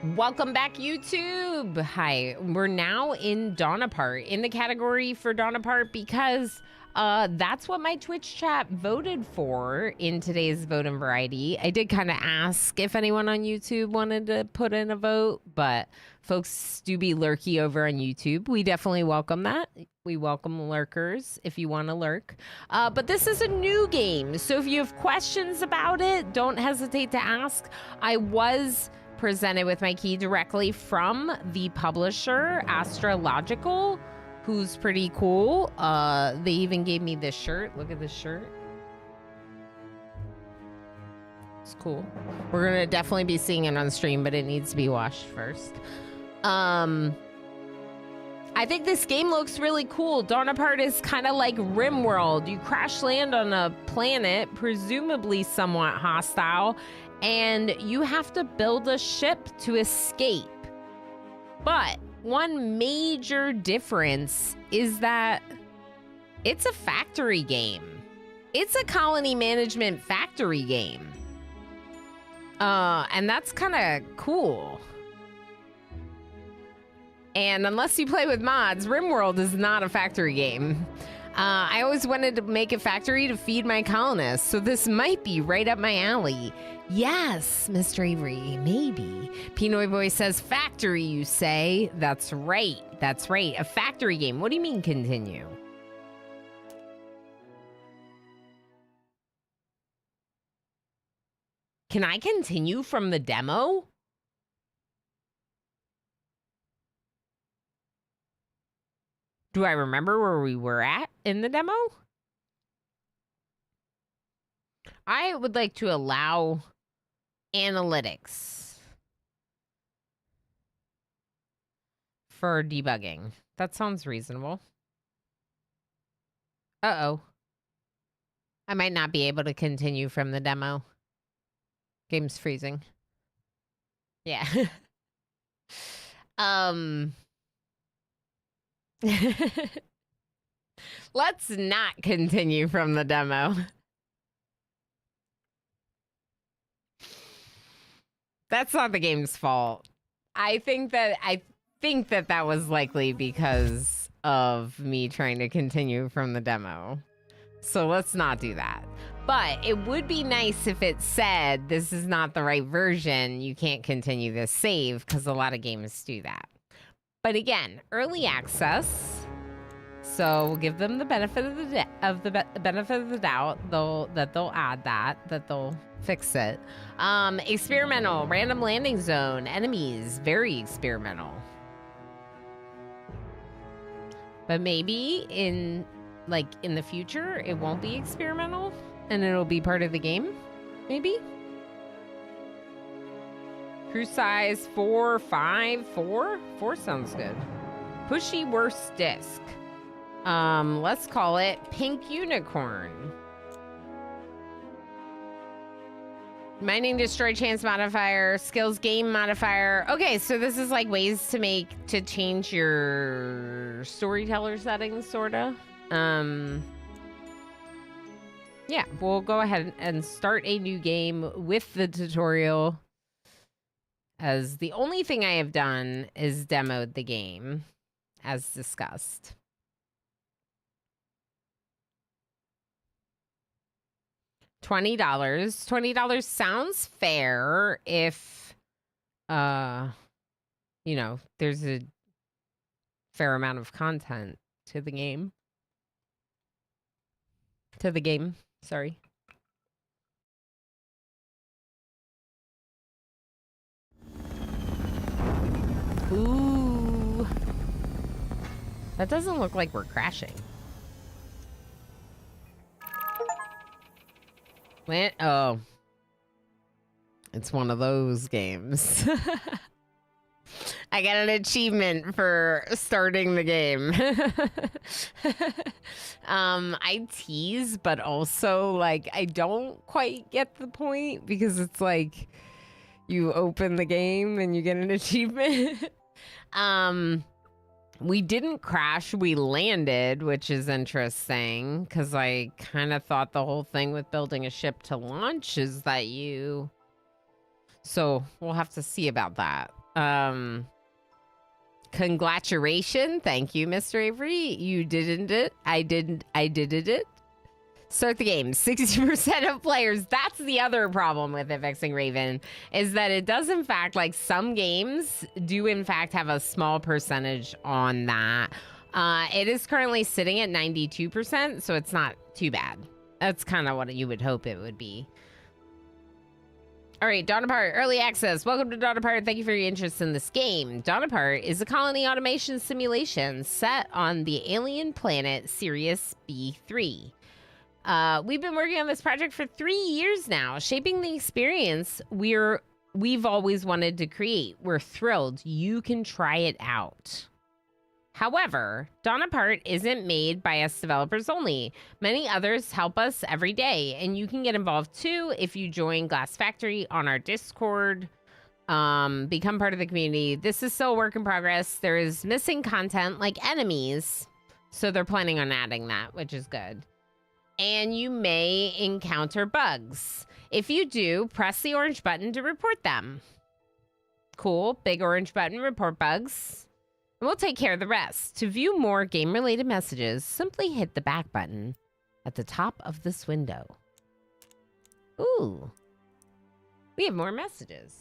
Welcome back, YouTube. Hi, we're now in Dawn Apart, in the category for Dawn Apart, because that's what my Twitch chat voted for in today's Vote and Variety. I did kind of ask if anyone on YouTube wanted to put in a vote, but folks do be lurky over on YouTube. We definitely welcome that. We welcome lurkers if you want to lurk. But this is a new game, so if you have questions about it, don't hesitate to ask. I was presented with my key directly from the publisher, Astrological, who's pretty cool. They even gave me this shirt. Look at this shirt. It's cool. We're gonna definitely be seeing it on stream, but it needs to be washed first. I think this game looks really cool. Dawn Apart is kind of like RimWorld. You crash land on a planet, presumably somewhat hostile, and you have to build a ship to escape. But one major difference is that it's a factory game. It's a colony management factory game. And that's kind of cool. And unless you play with mods, RimWorld is not a factory game. I always wanted to make a factory to feed my colonists, so this might be right up my alley. Yes, Mr. Avery, maybe. Pinoy Boy says, factory, you say? That's right, that's right. A factory game. What do you mean continue? Can I continue from the demo? Do I remember where we were at in the demo? I would like to allow analytics for debugging. That sounds reasonable. Uh-oh. I might not be able to continue from the demo. Game's freezing. Yeah. Let's not continue from the demo. That's not the game's fault. I think that that was likely because of me trying to continue from the demo. So let's not do that. But it would be nice if it said this is not the right version. You can't continue this save, because a lot of games do that. But again, early access. So we'll give them the benefit of the benefit of the doubt. They'll add that they'll fix it. Experimental, random landing zone, enemies, very experimental. But maybe in the future, it won't be experimental and it'll be part of the game. Maybe. Crew size 4, 5, 4? 4 sounds good. Pushy worst disc. Let's call it Pink Unicorn. Mining, destroy, chance modifier, skills, game modifier. Okay, so this is like ways to change your storyteller settings, sorta. Yeah, we'll go ahead and start a new game with the tutorial, as the only thing I have done is demoed the game, as discussed. $20 sounds fair if, you know, there's a fair amount of content to the game. Sorry. Ooh. That doesn't look like we're crashing. Oh. It's one of those games. I got an achievement for starting the game. I tease, but also, like, I don't quite get the point, because it's like you open the game and you get an achievement. We didn't crash, we landed, which is interesting, because I kind of thought the whole thing with building a ship to launch is that you... So we'll have to see about that. Congratulations. Thank you, Mr. Avery. You didn't it. I did it. Start the game. 60% of players. That's the other problem with it fixing Raven, is that it does, in fact, like some games do, in fact, have a small percentage on that. It is currently sitting at 92%, so it's not too bad. That's kind of what you would hope it would be. All right, Dawn Apart, early access. Welcome to Dawn Apart. Thank you for your interest in this game. Dawn Apart is a colony automation simulation set on the alien planet Sirius B3. We've been working on this project for 3 years now, shaping the experience we've always wanted to create. We're thrilled you can try it out. However, Dawn Apart isn't made by us developers only. Many others help us every day, and you can get involved too if you join Glass Factory on our Discord, become part of the community. This is still a work in progress. There is missing content like enemies, so they're planning on adding that, which is good. And you may encounter bugs. If you do, press the orange button to report them. Cool, big orange button, report bugs. And we'll take care of the rest. To view more game-related messages, simply hit the back button at the top of this window. Ooh. We have more messages.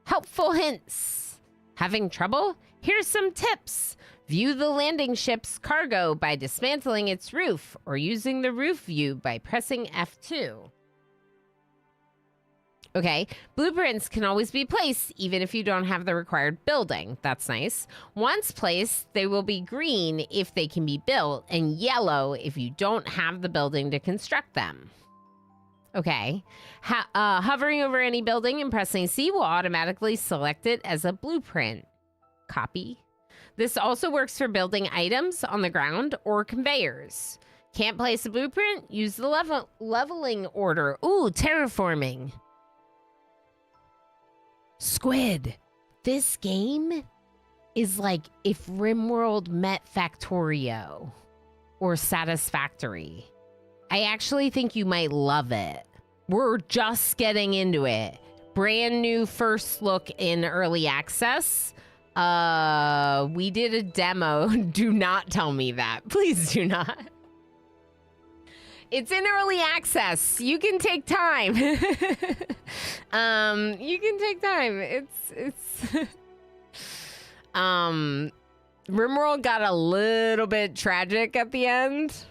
Helpful hints. Having trouble? Here's some tips. View the landing ship's cargo by dismantling its roof or using the roof view by pressing F2. Okay, blueprints can always be placed even if you don't have the required building. That's nice. Once placed, they will be green if they can be built and yellow if you don't have the building to construct them. Okay, hovering over any building and pressing C will automatically select it as a blueprint. Copy. This also works for building items on the ground or conveyors. Can't place a blueprint? Use the leveling order. Ooh, terraforming. Squid, this game is like if RimWorld met Factorio or Satisfactory. I actually think you might love it. We're just getting into it. Brand new first look in early access. We did a demo. Do not tell me that. Please do not. It's in early access. You can take time. You can take time. RimWorld got a little bit tragic at the end.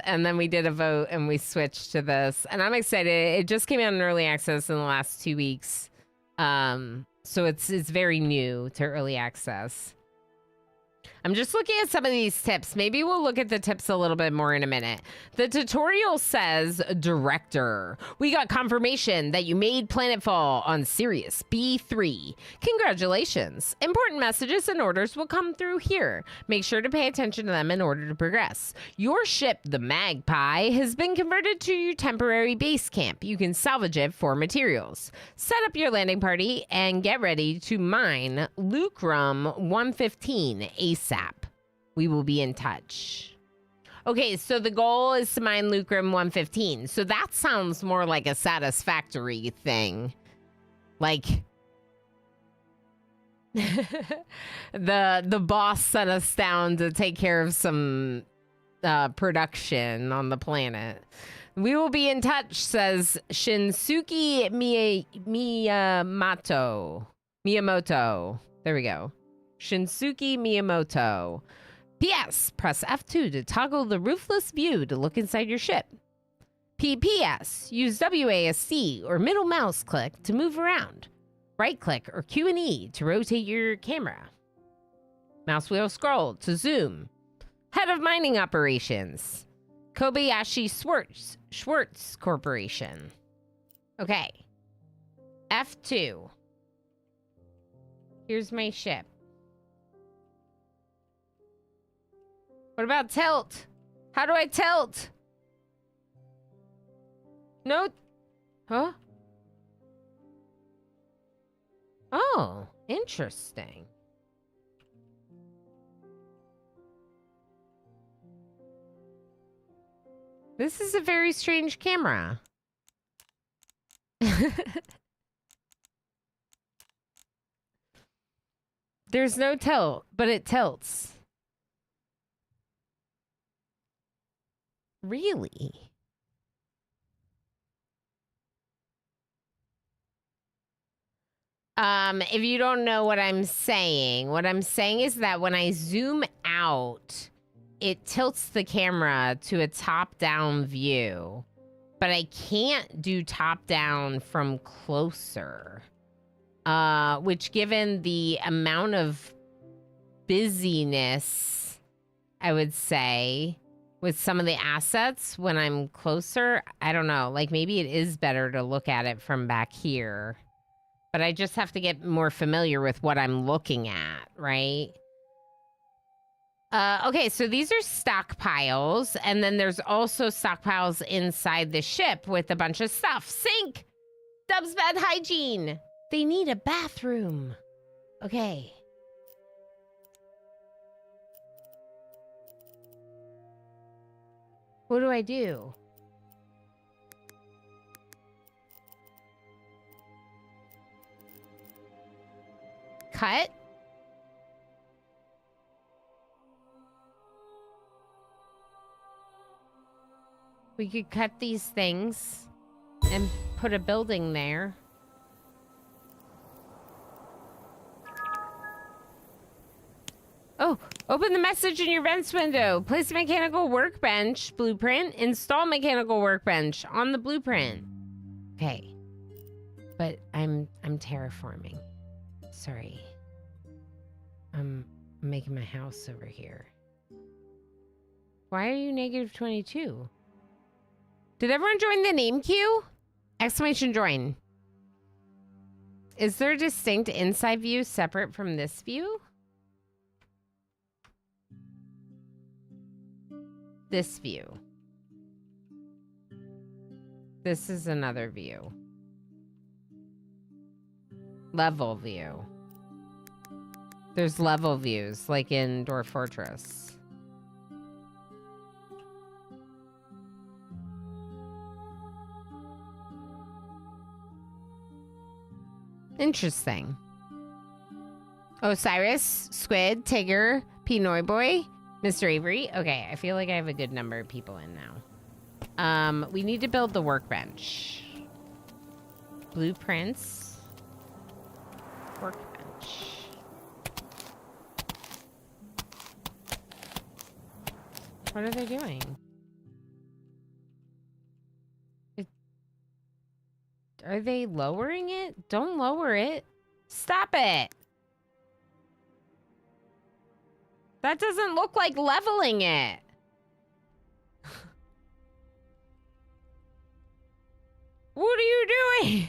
And then we did a vote and we switched to this. And I'm excited. It just came out in early access in the last 2 weeks. So it's very new to early access. I'm just looking at some of these tips. Maybe we'll look at the tips a little bit more in a minute. The tutorial says, Director, we got confirmation that you made planetfall on Sirius B3. Congratulations. Important messages and orders will come through here. Make sure to pay attention to them in order to progress. Your ship, the Magpie, has been converted to your temporary base camp. You can salvage it for materials. Set up your landing party and get ready to mine Lucrum 115 ASAP. We will be in touch. Okay, so the goal is to mine Lucrum 115. So that sounds more like a Satisfactory thing. Like the boss sent us down to take care of some production on the planet. We will be in touch, says Shinsuke Miyamoto. There we go. Shinsuke Miyamoto. P.S. Press F2 to toggle the roofless view to look inside your ship. P.S. Use WASD or middle mouse click to move around. Right click or Q and E to rotate your camera. Mouse wheel scroll to zoom. Head of mining operations. Kobayashi Schwartz Corporation. Okay. F2. Here's my ship. What about tilt? How do I tilt? No. Huh? Oh, interesting. This is a very strange camera. There's no tilt, but it tilts. Really? If you don't know what I'm saying is that when I zoom out, it tilts the camera to a top-down view, but I can't do top-down from closer. Which, given the amount of busyness, I would say, with some of the assets when I'm closer, I don't know, like maybe it is better to look at it from back here. But I just have to get more familiar with what I'm looking at, right? Okay, so these are stockpiles, and then there's also stockpiles inside the ship with a bunch of stuff. Sink! Dub's bad hygiene. They need a bathroom. Okay. What do I do? Cut? We could cut these things and put a building there. Oh, open the message in your vents window. Place a mechanical workbench blueprint. Install mechanical workbench on the blueprint. Okay. But I'm terraforming. Sorry. I'm making my house over here. Why are you negative 22? Did everyone join the name queue? Exclamation join. Is there a distinct inside view separate from this view? This view. This is another view. Level view. There's level views, like in Dwarf Fortress. Interesting. Osiris, Squid, Tigger, Pinoy Boy, Mr. Avery. Okay, I feel like I have a good number of people in now. We need to build the workbench. Blueprints. Workbench. What are they doing? Are they lowering it? Don't lower it. Stop it. That doesn't look like leveling it. What are you doing?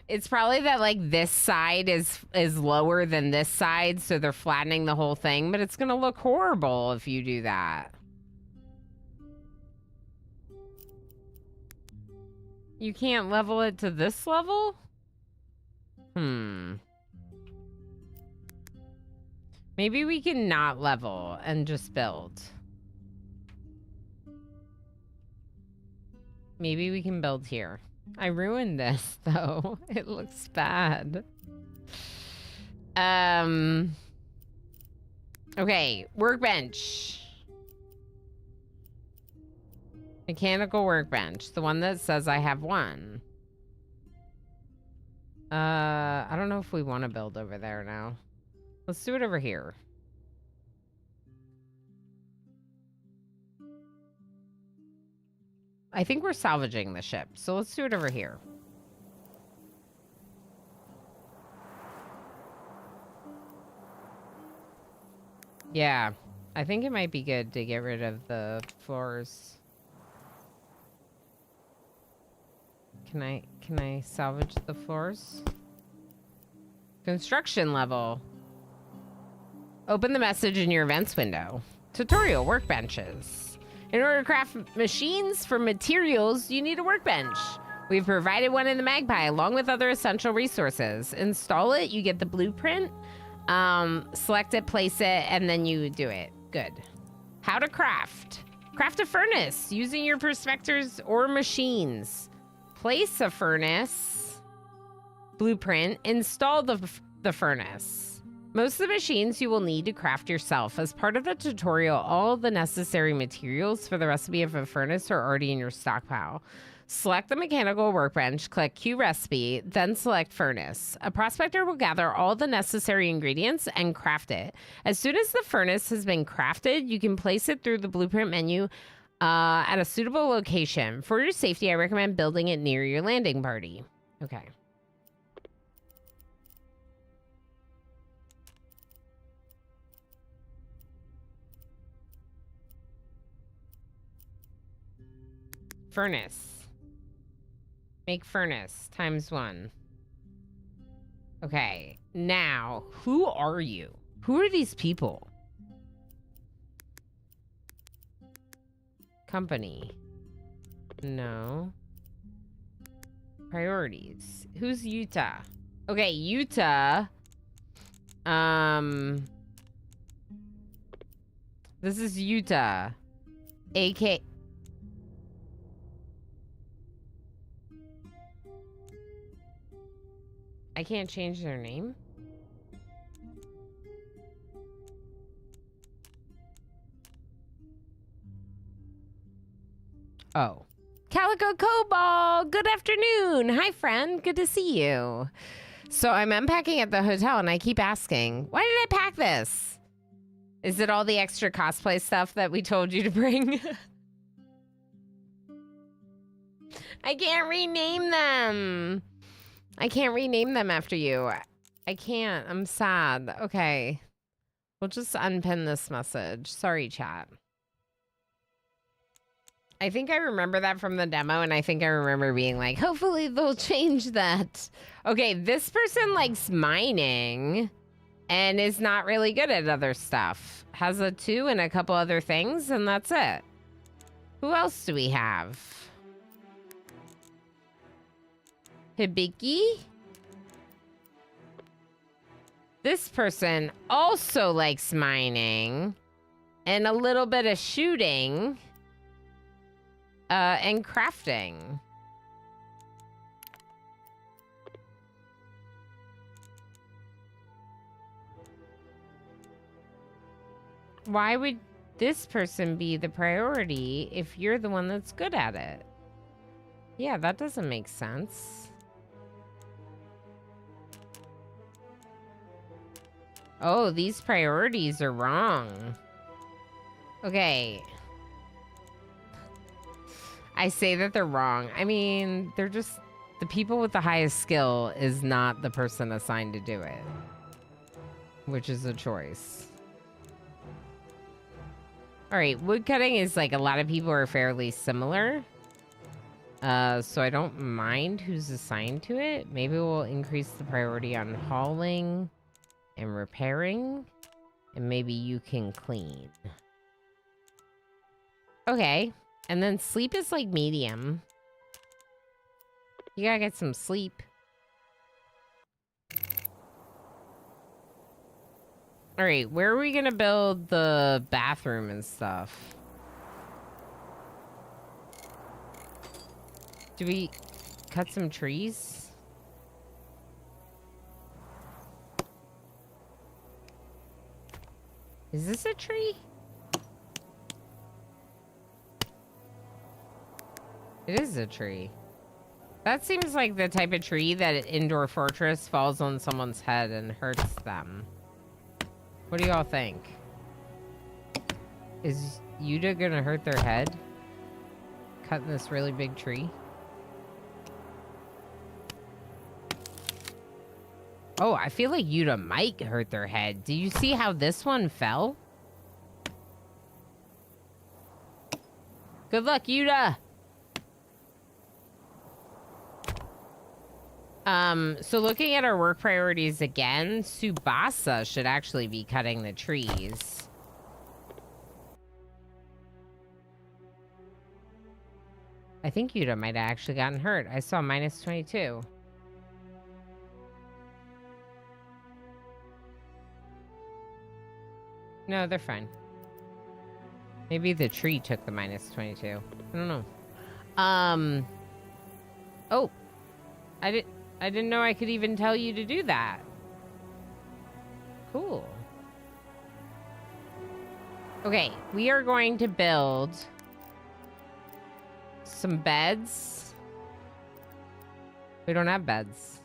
It's probably that like this side is lower than this side, so they're flattening the whole thing, but it's gonna look horrible if you do that. You can't level it to this level? Maybe we can not level and just build. Maybe we can build here. I ruined this, though. It looks bad. Okay, workbench. Mechanical workbench. The one that says I have one. I don't know if we want to build over there now. Let's do it over here. I think we're salvaging the ship, so let's do it over here. Yeah, I think it might be good to get rid of the floors. Can I salvage the floors? Construction level. Open the message in your events window. Tutorial workbenches. In order to craft machines from materials, you need a workbench. We've provided one in the Magpie along with other essential resources. Install it, you get the blueprint, select it, place it, and then you do it. Good. How to craft. Craft a furnace using your perspectors or machines. Place a furnace. Blueprint. Install the furnace. Most of the machines you will need to craft yourself. As part of the tutorial, all the necessary materials for the recipe of a furnace are already in your stockpile. Select the mechanical workbench, click Q recipe, then select furnace. A prospector will gather all the necessary ingredients and craft it. As soon as the furnace has been crafted, you can place it through the blueprint menu at a suitable location. For your safety, I recommend building it near your landing party. Okay. Furnace. Make furnace ×1. Okay, now, who are you? Who are these people? Company. No. Priorities. Who's Utah? Okay, Utah. This is Utah. AK. I can't change their name? Oh. Calico Cobalt! Good afternoon! Hi, friend. Good to see you. So I'm unpacking at the hotel and I keep asking, why did I pack this? Is it all the extra cosplay stuff that we told you to bring? I can't rename them. I can't rename them after you. I can't. I'm sad. Okay. We'll just unpin this message. Sorry, chat. I think I remember that from the demo, and I think I remember being like, hopefully they'll change that. Okay, this person likes mining and is not really good at other stuff. Has a 2 and a couple other things, and that's it. Who else do we have? Hibiki? This person also likes mining and a little bit of shooting and crafting. Why would this person be the priority if you're the one that's good at it? Yeah, that doesn't make sense. Oh, these priorities are wrong. Okay. I say that they're wrong. I mean, they're just... The people with the highest skill is not the person assigned to do it. Which is a choice. Alright, woodcutting is like a lot of people are fairly similar. So I don't mind who's assigned to it. Maybe we'll increase the priority on hauling and repairing, and maybe you can clean. Okay, and then sleep is like medium. You gotta get some sleep. All right, where are we gonna build the bathroom and stuff? Do we cut some trees? Is this a tree? It is a tree. That seems like the type of tree that an indoor fortress falls on someone's head and hurts them. What do y'all think? Is Yuta gonna hurt their head? Cutting this really big tree? Oh, I feel like Yuta might hurt their head. Do you see how this one fell? Good luck, Yuta! So looking at our work priorities again, Tsubasa should actually be cutting the trees. I think Yuta might have actually gotten hurt. I saw -22. No, they're fine. Maybe the tree took the -22. I don't know. Oh. I didn't know I could even tell you to do that. Cool. Okay, we are going to build some beds. We don't have beds.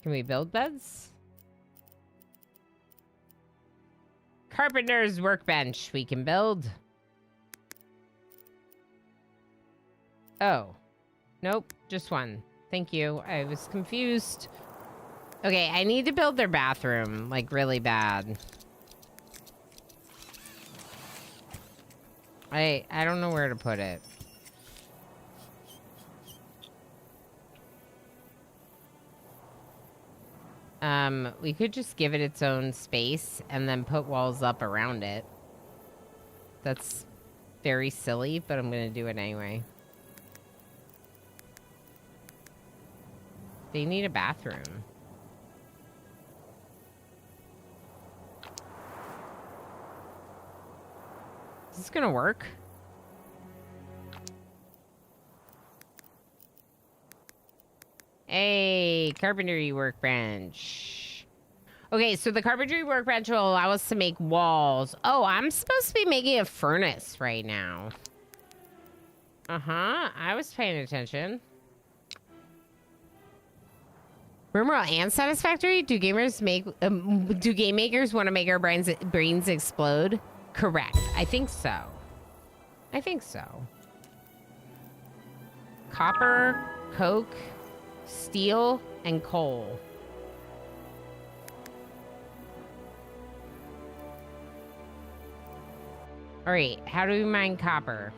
Can we build beds? Carpenter's workbench we can build. Oh. Nope, just one. Thank you. I was confused. Okay, I need to build their bathroom, like, really bad. I don't know where to put it. We could just give it its own space and then put walls up around it. That's very silly, but I'm gonna do it anyway. They need a bathroom. Is this gonna work? Hey, carpentry workbench. Okay, so the carpentry workbench will allow us to make walls. Oh, I'm supposed to be making a furnace right now. Uh-huh, I was paying attention. Rimworld and Satisfactory? Do gamers make? Do game makers want to make our brains explode? Correct. I think so. I think so. Copper, coke, steel, and coal. All right. How do we mine copper?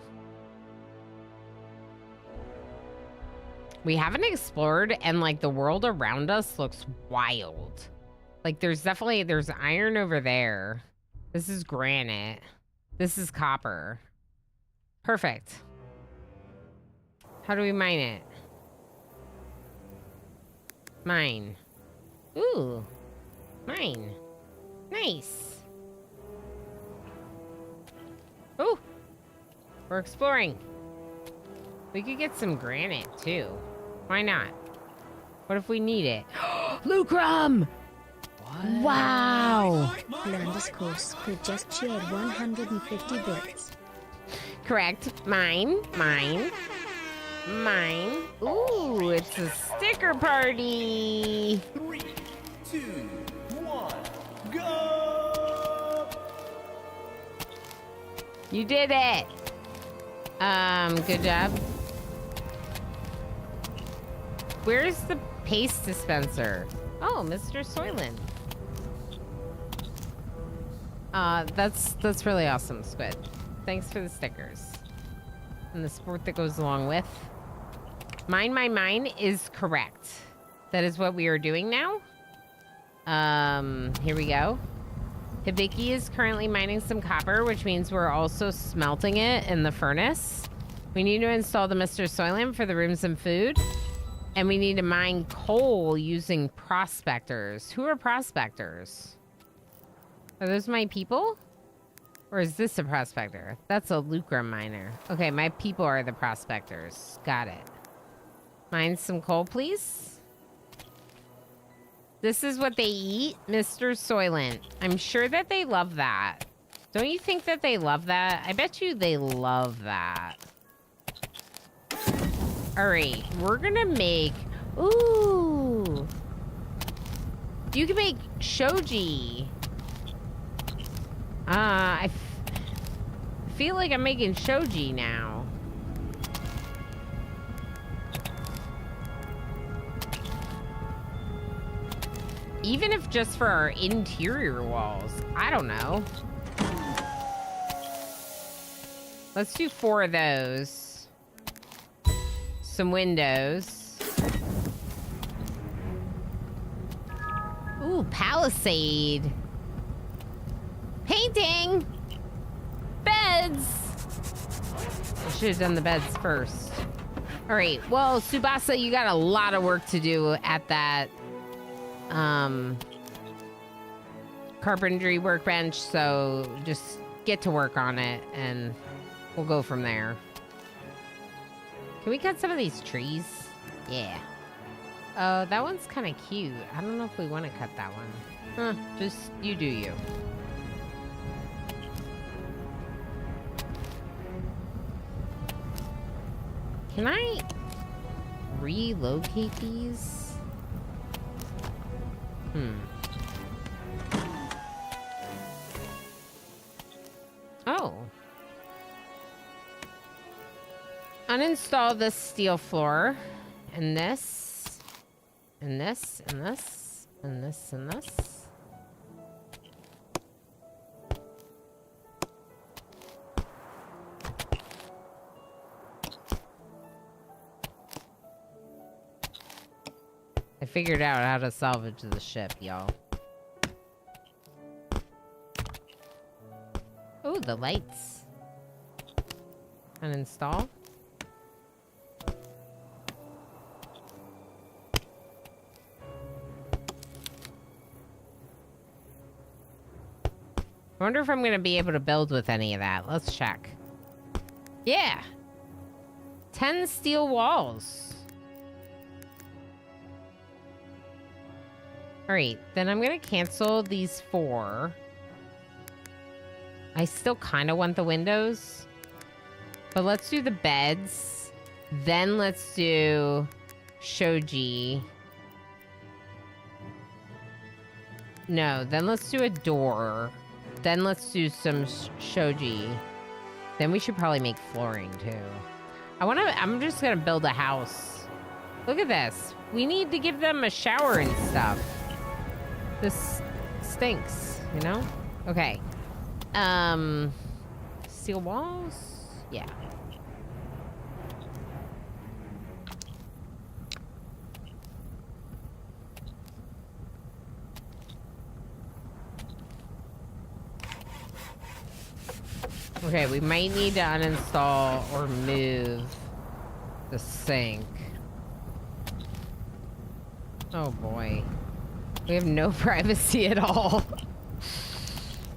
We haven't explored, and like the world around us looks wild. Like there's iron over there. This is granite. This is copper. Perfect. How do we mine it? Mine. Ooh. Mine. Nice. Ooh. We're exploring. We could get some granite too. Why not? What if we need it? Lucrum! What? Wow! Learned course. We just shared 150 bits. Correct. Mine. Ooh, it's a sticker party. 3, 2, 1, go! You did it. Good job. Where's the paste dispenser? Oh, Mr. Soylent. That's really awesome, Squid. Thanks for the stickers. And the support that goes along with. Mine my mine is correct. That is what we are doing now. Here we go. Hibiki is currently mining some copper, which means we're also smelting it in the furnace. We need to install the Mr. Soylent for the rooms and food. And we need to mine coal using prospectors. Who are prospectors? Are those my people? Or is this a prospector? That's a lucrum miner. Okay, my people are the prospectors. Got it. Mine some coal, please. This is what they eat, Mr. Soylent. I'm sure that they love that. Don't you think that they love that? I bet you they love that. All right, we're gonna make... Ooh. You can make shoji. I feel like I'm making shoji now. Even if just for our interior walls. I don't know. Let's do 4 of those. Some windows. Ooh, palisade. Painting. Beds. I should have done the beds first. All right. Well, Tsubasa, you got a lot of work to do at that carpentry workbench, so just get to work on it and we'll go from there. Can we cut some of these trees? Yeah. Oh, that one's kind of cute. I don't know if we want to cut that one. Huh, just you do you. Can I relocate these? Oh. Uninstall this steel floor. And this. And this. And this. And this. And this. I figured out how to salvage the ship, y'all. Oh, the lights. Uninstall. I wonder if I'm going to be able to build with any of that. Let's check. Yeah. 10 steel walls. All right, then I'm going to cancel these 4. I still kind of want the windows. But let's do the beds. Then let's do shoji. No, then let's do a door. Then let's do some shoji. Then we should probably make flooring too. I'm just gonna build a house. Look at this. We need to give them a shower and stuff. This stinks, you know? Okay. Steel walls? Yeah. Okay, we might need to uninstall or move the sink. Oh boy. We have no privacy at all.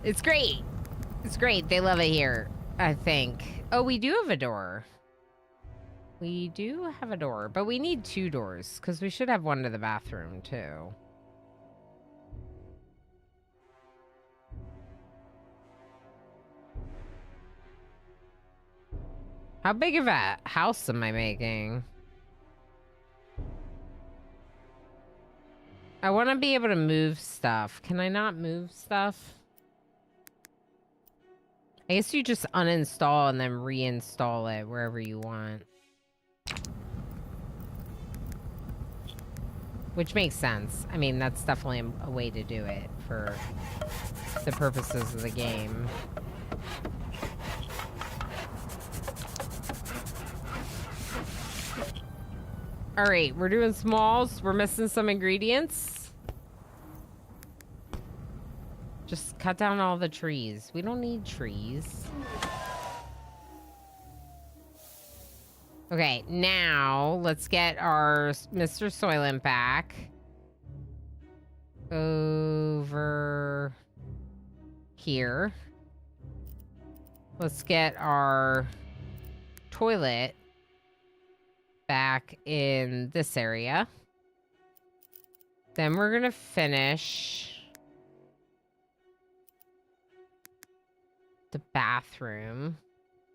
It's great. It's great. They love it here, I think. Oh, we do have a door. We do have a door, but we need 2 doors because we should have one to the bathroom too. How big of a house am I making? I want to be able to move stuff. Can I not move stuff? I guess you just uninstall and then reinstall it wherever you want. Which makes sense. I mean, that's definitely a way to do it for the purposes of the game. All right, we're doing smalls. We're missing some ingredients. Just cut down all the trees. We don't need trees. Okay, now let's get our Mr. Soylent back. Over here. Let's get our toilet back in this area. Then we're gonna finish the bathroom.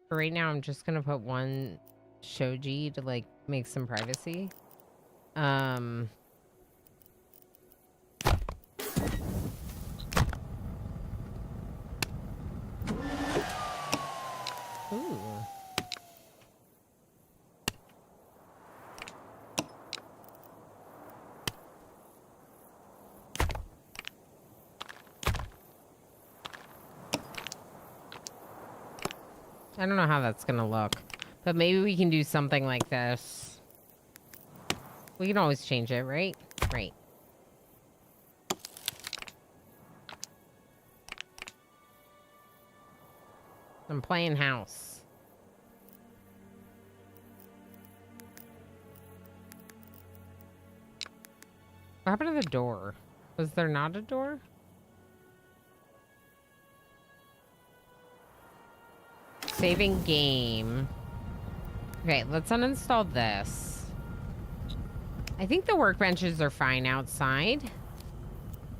For right now, I'm just gonna put one shoji to like make some privacy. Ooh. I don't know how that's gonna look, but maybe we can do something like this. We can always change it, right? Right. I'm playing house. What happened to the door? Was there not a door? Saving game. Okay, let's uninstall this. I think the workbenches are fine outside.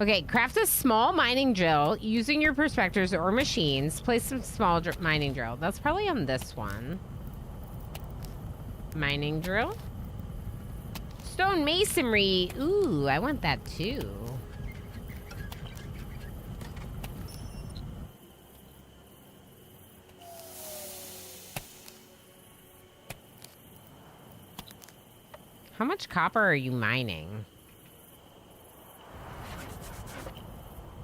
Okay, craft a small mining drill using your prospectors or machines. Place some small mining drill. That's probably on this one. Mining drill. Stone masonry. Ooh, I want that too. How much copper are you mining?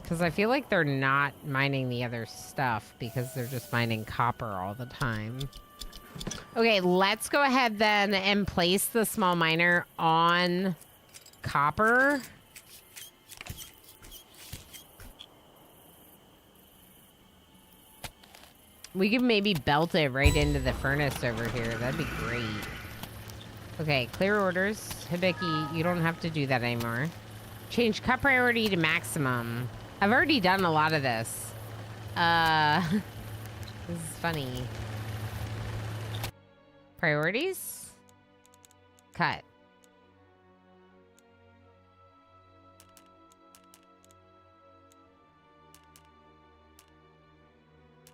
Because I feel like they're not mining the other stuff because they're just mining copper all the time. Okay, let's go ahead then and place the small miner on copper. We could maybe belt it right into the furnace over here. That'd be great. Okay, clear orders. Hibiki, you don't have to do that anymore. Change cut priority to maximum. I've already done a lot of this. This is funny. Priorities? Cut.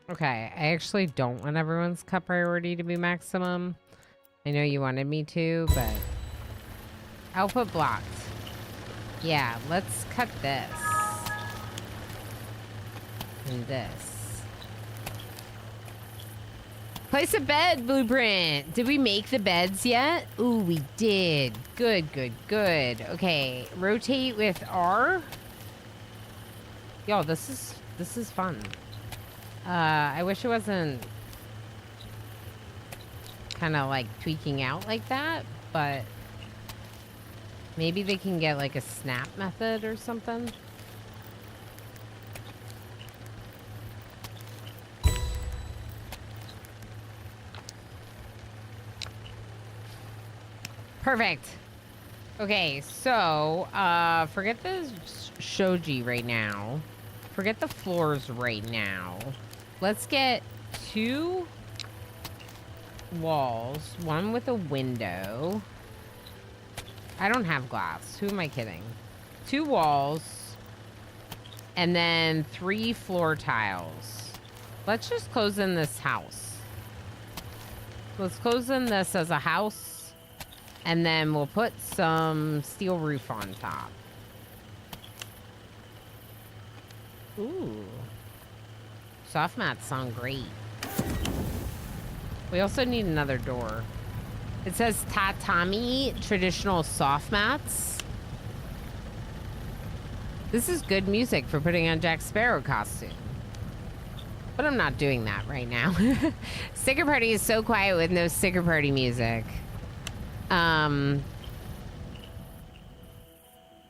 Okay, I actually don't want everyone's cut priority to be maximum. I know you wanted me to, but... Output blocked. Yeah, let's cut this. And this. Place a bed blueprint. Did we make the beds yet? Ooh, we did. Good, good, good. Okay, rotate with R. Yo, this is fun. I wish it wasn't kind of like tweaking out like that, but maybe they can get like a snap method or something. Perfect. Okay, so forget the shoji right now. Forget the floors right now. Let's get 2 walls, one with a window. I don't have glass. Who am I kidding? 2 walls, and then 3 floor tiles. Let's just close in this house. Let's close in this as a house, and then we'll put some steel roof on top. Ooh. Soft mats sound great. We also need another door. It says tatami, traditional soft mats. This is good music for putting on Jack Sparrow costume. But I'm not doing that right now. Sticker party is so quiet with no sticker party music.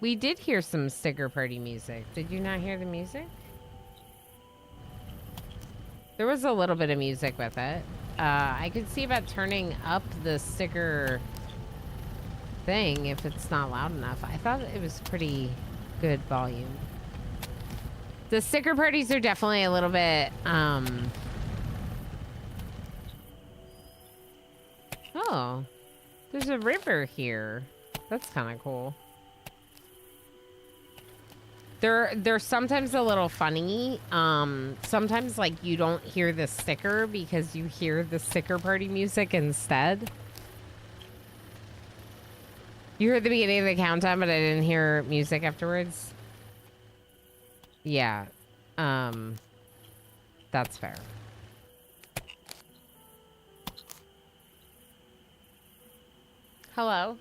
We did hear some sticker party music. Did you not hear the music? There was a little bit of music with it. I could see about turning up the sticker thing if it's not loud enough. I thought it was pretty good volume. The sticker parties are definitely a little bit, Oh, there's a river here. That's kind of cool. They're sometimes a little funny. Sometimes like you don't hear the sticker because you hear the sticker party music instead. You heard the beginning of the countdown, but I didn't hear music afterwards. Yeah. That's fair. Hello?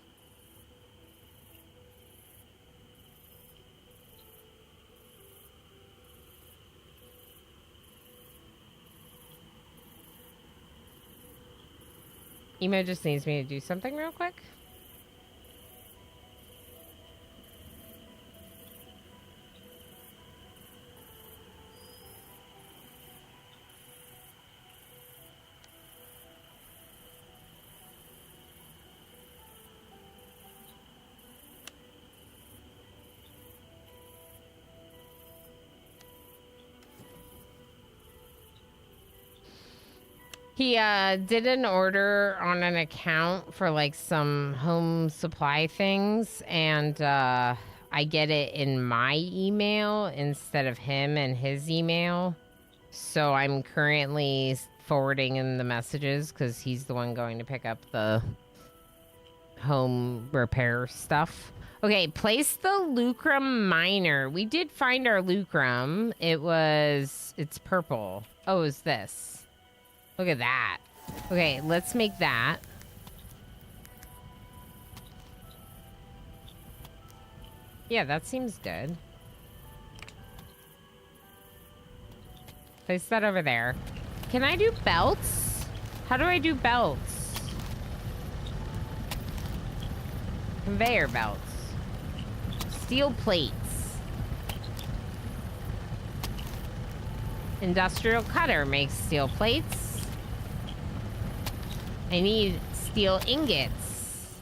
Emo just needs me to do something real quick. He did an order on an account for like some home supply things, and I get it in my email instead of him and his email. So I'm currently forwarding in the messages because he's the one going to pick up the home repair stuff. Okay, place the lucrum minor. We did find our lucrum. It's purple. Oh, it's this. Look at that. Okay, let's make that. Yeah, that seems good. Place that over there. Can I do belts? How do I do belts? Conveyor belts. Steel plates. Industrial cutter makes steel plates. I need steel ingots.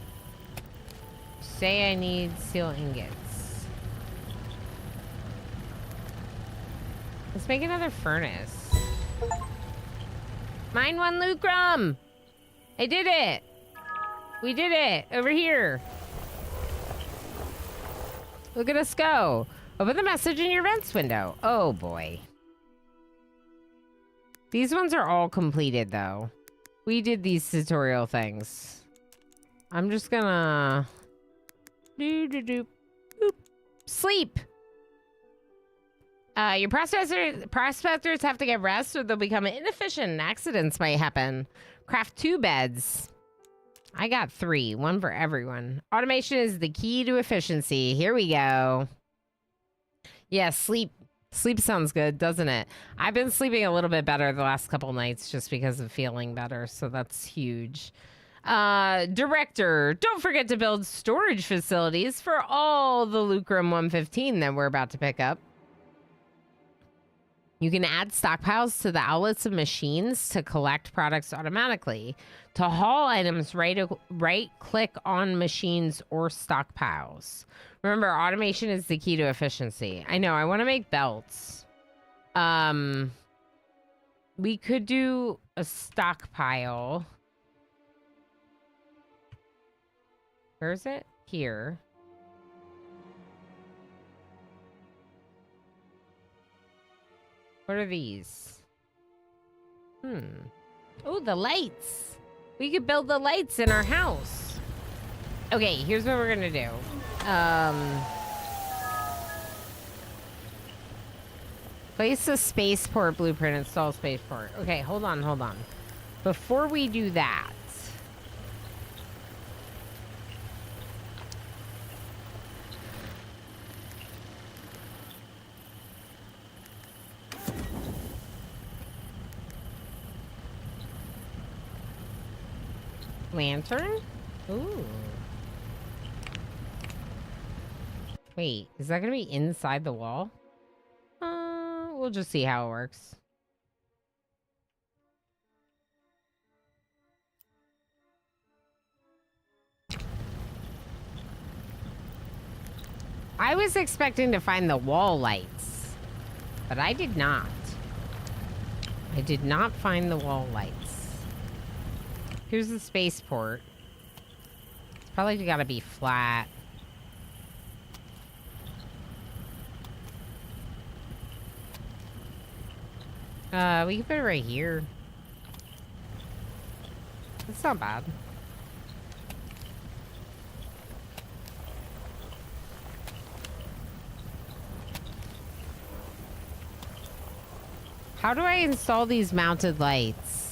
Say I need steel ingots. Let's make another furnace. Mine one lucrum. I did it. We did it. Over here. Look at us go. Open the message in your events window. Oh boy. These ones are all completed though. We did these tutorial things. I'm just gonna boop. Sleep. Your prospectors have to get rest or they'll become inefficient and accidents might happen. Craft 2 beds. I got 3, one for everyone. Automation is the key to efficiency. Here we go. Yeah, sleep. Sleep sounds good, doesn't it? I've been sleeping a little bit better the last couple nights just because of feeling better, so that's huge. Director, don't forget to build storage facilities for all the Lucrum 115 that we're about to pick up. You can add stockpiles to the outlets of machines to collect products automatically. To haul items, right-click on machines or stockpiles. Remember, automation is the key to efficiency. I know, I want to make belts. We could do a stockpile. Where is it? Here. What are these? Oh, the lights. We could build the lights in our house. Okay, here's what we're gonna do. Place a spaceport blueprint, install spaceport. Okay, hold on. Before we do that, lantern? Ooh. Wait, is that gonna be inside the wall? We'll just see how it works. I was expecting to find the wall lights, but I did not. I did not find the wall lights. Here's the spaceport. It's probably gotta be flat. We can put it right here. It's not bad. How do I install these mounted lights?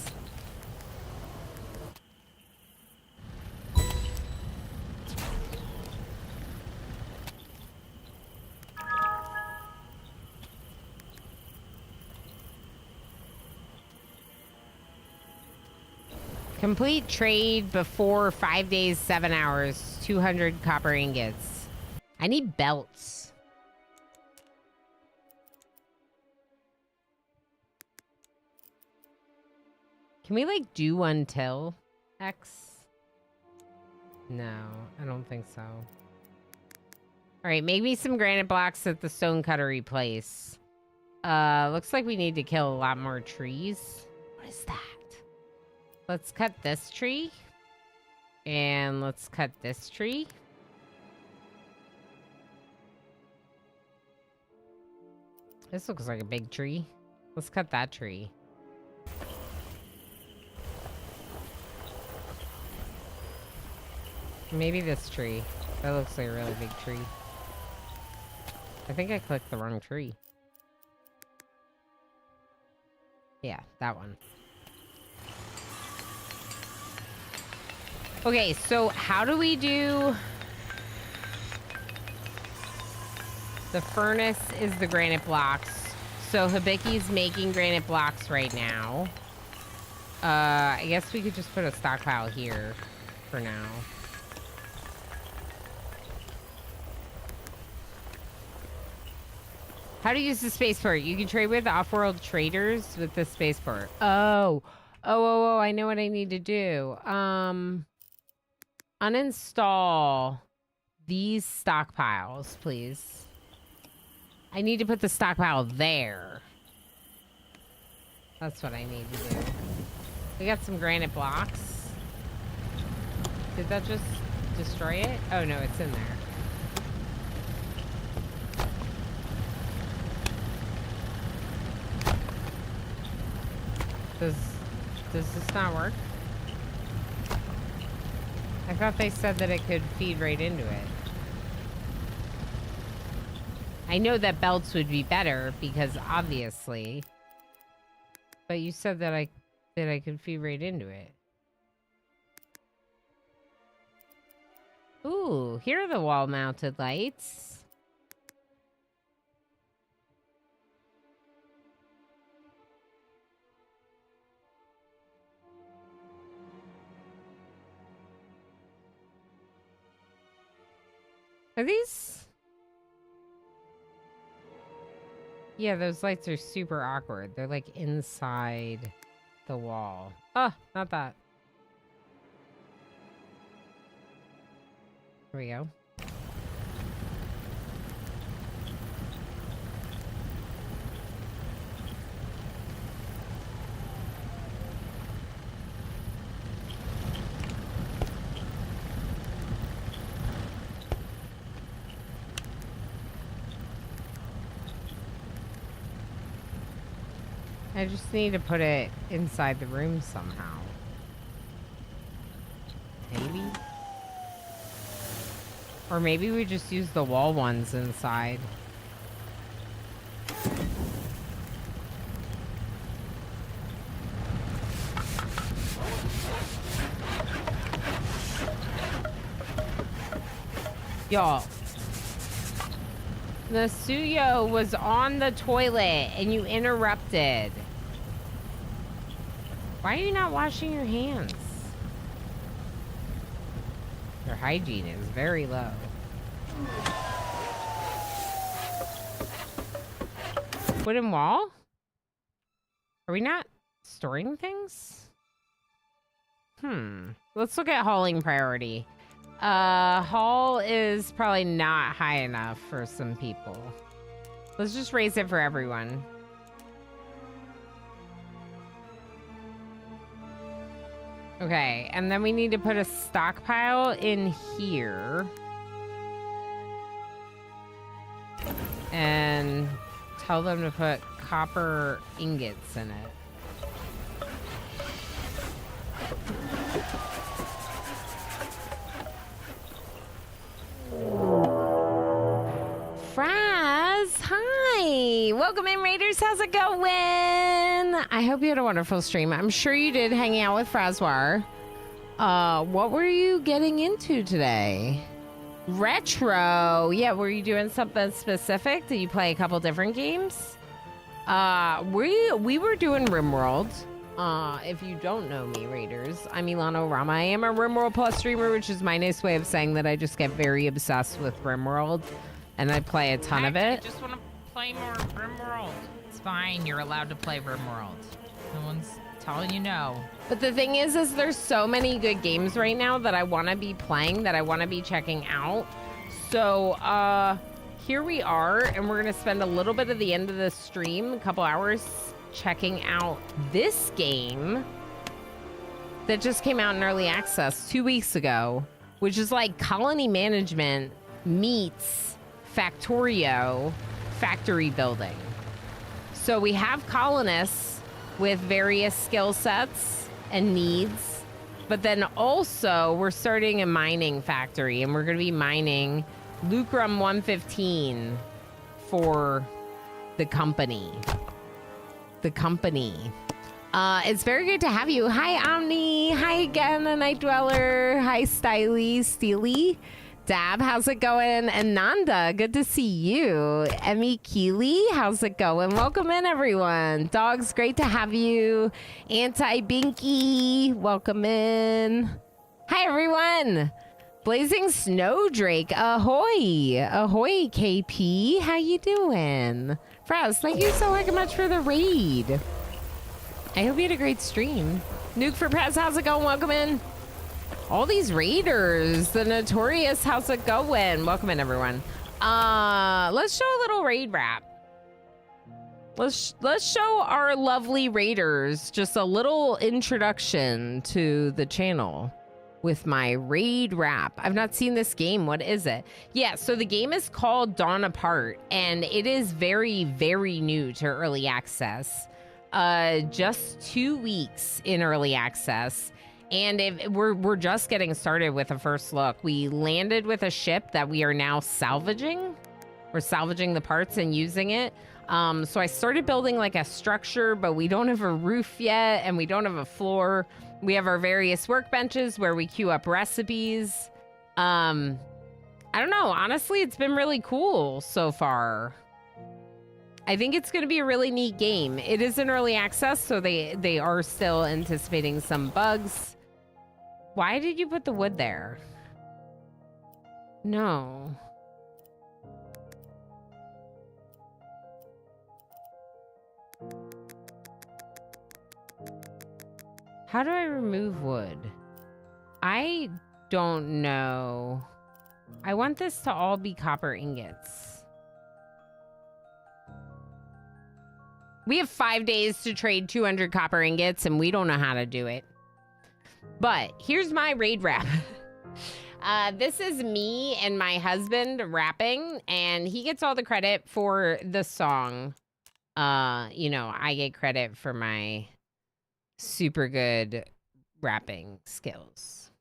Complete trade before 5 days, 7 hours, 200 copper ingots. I need belts. Can we like do until X? No, I don't think so. All right, make me some granite blocks at the stone cuttery place. Looks like we need to kill a lot more trees. What is that? Let's cut this tree. And let's cut this tree. This looks like a big tree. Let's cut that tree. Maybe this tree. That looks like a really big tree. I think I clicked the wrong tree. Yeah, that one. Okay, so how do we do... The furnace is the granite blocks. So Hibiki's making granite blocks right now. I guess we could just put a stockpile here for now. How to use the spaceport? You can trade with off-world traders with the spaceport. Oh, I know what I need to do. Uninstall these stockpiles, please. I need to put the stockpile there. That's what I need to do. We got some granite blocks. Did that just destroy it? Oh no, it's in there. Does this not work? I thought they said that it could feed right into it. I know that belts would be better because obviously, but you said that I could feed right into it. Ooh, here are the wall-mounted lights. Are these? Yeah, those lights are super awkward. They're like inside the wall. Oh, not that. Here we go. I just need to put it inside the room somehow. Maybe? Or maybe we just use the wall ones inside. Y'all. Nasuyo was on the toilet and you interrupted. Why are you not washing your hands? Your hygiene is very low. Wooden wall? Are we not storing things? Let's look at hauling priority. Haul is probably not high enough for some people. Let's just raise it for everyone. Okay, and then we need to put a stockpile in here. And tell them to put copper ingots in it. Fraz, hi! Welcome in, Raiders. How's it going? I hope you had a wonderful stream. I'm sure you did, hanging out with Frazwar. What were you getting into today? Retro. Yeah, were you doing something specific? Did you play a couple different games? We were doing RimWorld. If you don't know me, Raiders, I'm Ilana Rama. I am a RimWorld Plus streamer, which is my nice way of saying that I just get very obsessed with RimWorld. And I play a ton of it. I just want to play more RimWorld. It's fine. You're allowed to play RimWorld. No one's telling you no. But the thing is there's so many good games right now that I want to be playing, that I want to be checking out. So, here we are, and we're going to spend a little bit of the end of the stream, a couple hours, checking out this game. that just came out in early access 2 weeks ago, which is like colony management meets Factorio factory building. So we have colonists with various skill sets and needs, but then also we're starting a mining factory, and we're going to be mining Lucrum 115 for the company. It's very good to have you. Hi, Omni. Hi again, a Night Dweller. Hi, Steely. Dab, how's it going? And Nanda, good to see you. Emmy Keeley, how's it going? Welcome in, everyone. Dogs, great to have you. Anti-Binky, welcome in. Hi, everyone. Blazing Snowdrake, ahoy. Ahoy, KP. How you doing? Fraz, thank you so much for the raid. I hope you had a great stream. Nuke for Prez, how's it going? Welcome in. All these raiders, the Notorious, how's it going? Welcome in, everyone. Let's show a little raid wrap. Let's show our lovely raiders just a little introduction to the channel with my raid wrap. I've not seen this game. What is it? Yeah, so the game is called Dawn Apart, and it is very, very new to early access. Just 2 weeks in early access, and we're just getting started with a first look. We landed with a ship that we are now salvaging. We're salvaging the parts and using it. So I started building like a structure, but we don't have a roof yet, and we don't have a floor. We have our various workbenches where we queue up recipes. I don't know. Honestly, it's been really cool so far. I think it's going to be a really neat game. It is in early access, so they are still anticipating some bugs. Why did you put the wood there? No. How do I remove wood? I don't know. I want this to all be copper ingots. We have 5 days to trade 200 copper ingots, and we don't know how to do it. But here's my raid wrap. This is me and my husband rapping, and he gets all the credit for the song. You know, I get credit for my super good rapping skills.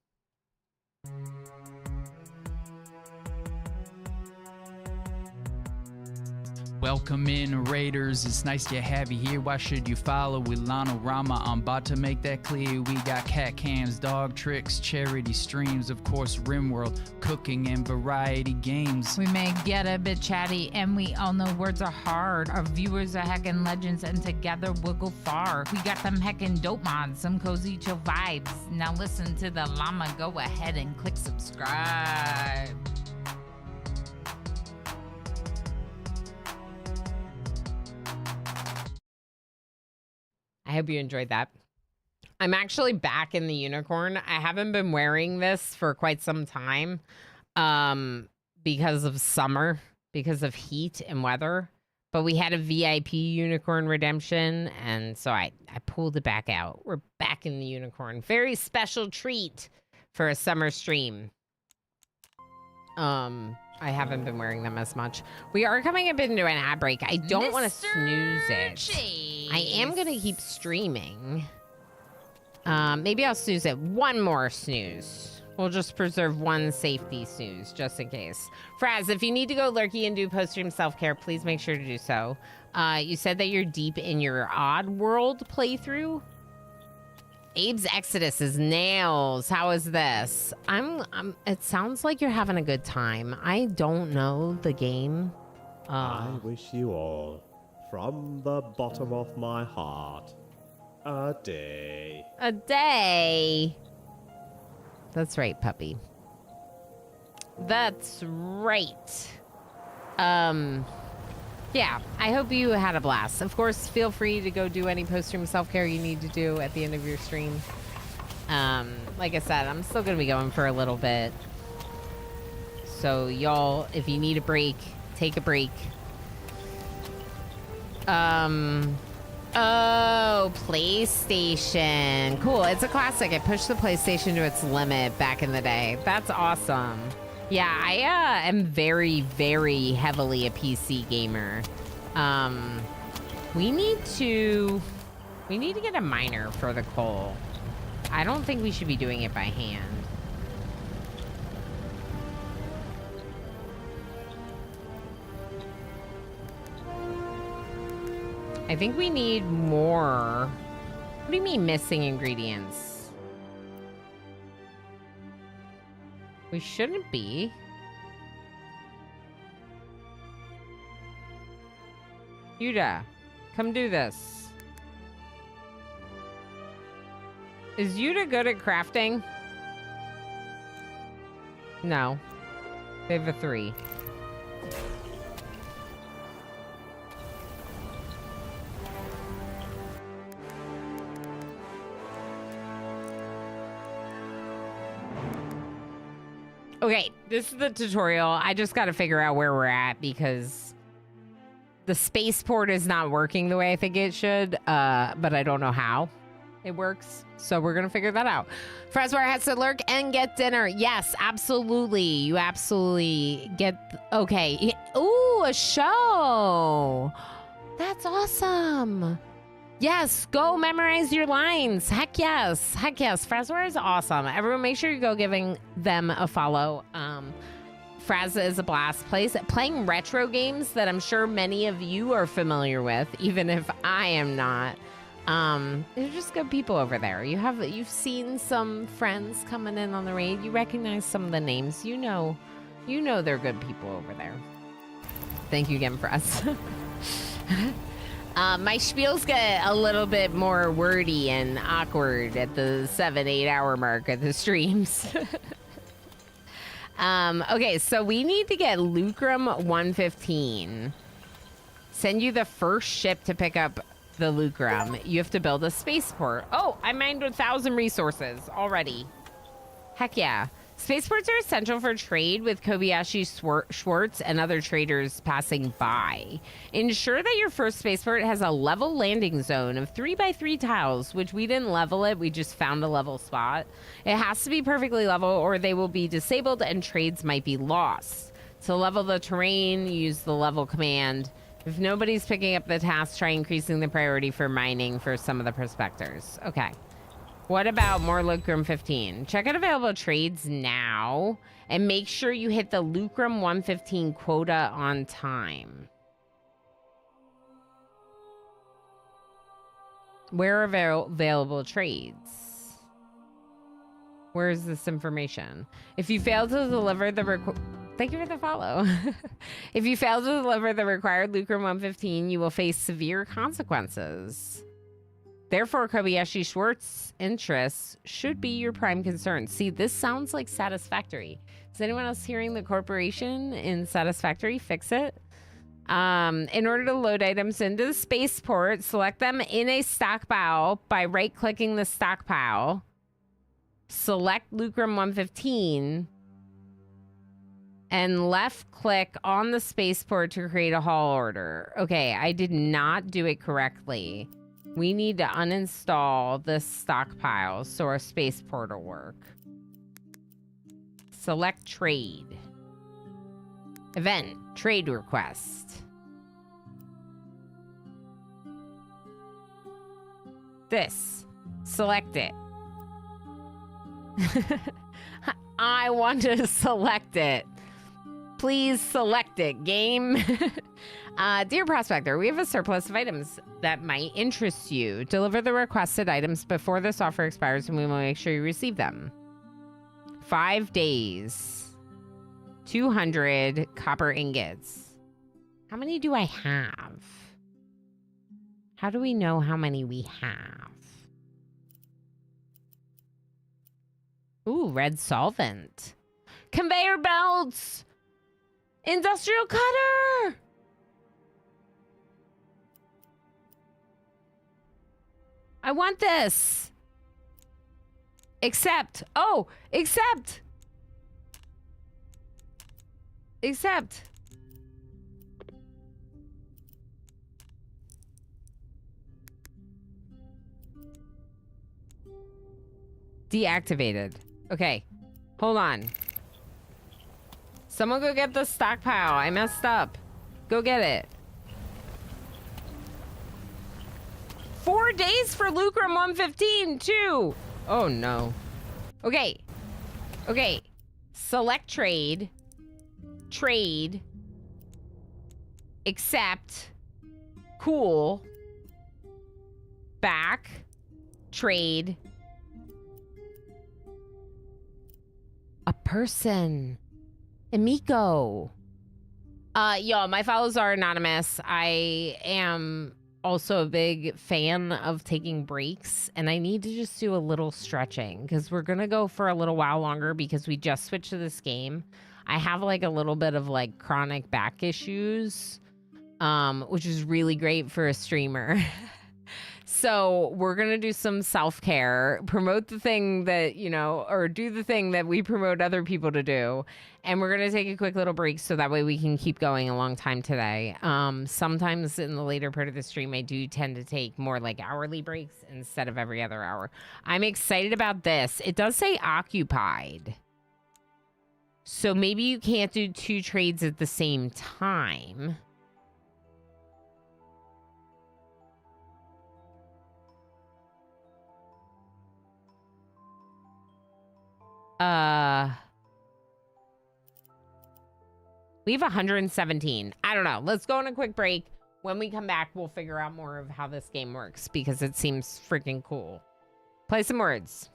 Welcome in, Raiders. It's nice to have you here. Why should you follow Ilana Rama? I'm about to make that clear. We got cat cams, dog tricks, charity streams, of course, Rimworld, cooking, and variety games. We may get a bit chatty, and we all know words are hard. Our viewers are heckin' legends, and together we'll go far. We got them heckin' dope mods, some cozy chill vibes. Now listen to the llama. Go ahead and click subscribe. I hope you enjoyed that. I'm actually back in the unicorn. I haven't been wearing this for quite some time because of summer, because of heat and weather. But we had a VIP unicorn redemption, and so I pulled it back out. We're back in the unicorn. Very special treat for a summer stream. I haven't been wearing them as much. We are coming up into an ad break. I don't want to snooze it. Cheese. I am going to keep streaming. Maybe I'll snooze it. One more snooze. We'll just preserve one safety snooze, just in case. Fraz, if you need to go lurky and do post-stream self-care, please make sure to do so. You said that you're deep in your Odd World playthrough. Abe's Exodus is nails. How is this? It sounds like you're having a good time. I don't know the game. I wish you all, from the bottom of my heart, a day. A day. That's right, puppy. That's right. Yeah, I hope you had a blast. Of course, feel free to go do any post-stream self-care you need to do at the end of your stream. Like I said, I'm still going to be going for a little bit. So y'all, if you need a break, take a break. Oh, PlayStation. Cool. It's a classic. It pushed the PlayStation to its limit back in the day. That's awesome. Yeah, I am very, very heavily a PC gamer. We need to get a miner for the coal. I don't think we should be doing it by hand. I think we need more. What do you mean missing ingredients? We shouldn't be. Yuda, come do this. Is Yuda good at crafting? No. They have a 3. Okay, this is the tutorial. I just got to figure out where we're at because the spaceport is not working the way I think it should, but I don't know how it works. So we're going to figure that out. Frezware has to lurk and get dinner. Yes, absolutely. You absolutely get... Okay. Ooh, a show. That's awesome. Yes, go memorize your lines. Heck yes. Heck yes. Frezware is awesome. Everyone make sure you go giving them a follow. Fraz is a blast place. Playing retro games that I'm sure many of you are familiar with, even if I am not. They're just good people over there. You've seen some friends coming in on the raid. You recognize some of the names. You know they're good people over there. Thank you again, Fraz. My spiels get a little bit more wordy and awkward at the 7-8 hour mark of the streams. Okay, so we need to get Lucrum 115. Send you the first ship to pick up the Lucrum. You have to build a spaceport. Oh, I mined 1,000 resources already. Heck yeah. Spaceports are essential for trade with Kobayashi Schwartz and other traders passing by. Ensure that your first spaceport has a level landing zone of 3x3 tiles, which we didn't level it. We just found a level spot. It has to be perfectly level or they will be disabled and trades might be lost. To level the terrain, use the level command. If nobody's picking up the task, try increasing the priority for mining for some of the prospectors. Okay. What about more Lucrum 15? Check out available trades now and make sure you hit the Lucrum 115 quota on time. Where are available trades? Where is this information? If you fail to deliver the thank you for the follow. If you fail to deliver the required Lucrum 115, you will face severe consequences. Therefore, Kobayashi Schwartz interests should be your prime concern. See, this sounds like Satisfactory. Is anyone else hearing the corporation in Satisfactory? Fix it. In order to load items into the spaceport, select them in a stockpile by right-clicking the stockpile. Select Lucrum 115 and left-click on the spaceport to create a haul order. Okay, I did not do it correctly. We need to uninstall this stockpile so our spaceport will work. Select trade. Event, trade request. This, select it. I want to select it. Please select it, game. Dear Prospector, we have a surplus of items that might interest you. Deliver the requested items before this offer expires and we will make sure you receive them. 5 days. 200 copper ingots. How many do I have? How do we know how many we have? Ooh, red solvent. Conveyor belts! Industrial cutter! I want this. Accept. Oh, accept. Accept. Deactivated. Okay. Hold on. Someone go get the stockpile. I messed up. Go get it. 4 days for Lucrum 115 too. Oh no. Okay. Okay. Select trade. Trade. Accept. Cool. Back. Trade. A person. Emiko. Yo, my follows are anonymous. I am also a big fan of taking breaks, and I need to just do a little stretching because we're gonna go for a little while longer because we just switched to this game. I have like a little bit of like chronic back issues, which is really great for a streamer. So we're going to do some self-care, promote the thing that, you know, or do the thing that we promote other people to do. And we're going to take a quick little break so that way we can keep going a long time today. Sometimes in the later part of the stream, I do tend to take more like hourly breaks instead of every other hour. I'm excited about this. It does say occupied. So maybe you can't do 2 trades at the same time. We have 117. I don't know. Let's go on a quick break. When we come back, we'll figure out more of how this game works because it seems freaking cool. Play some words.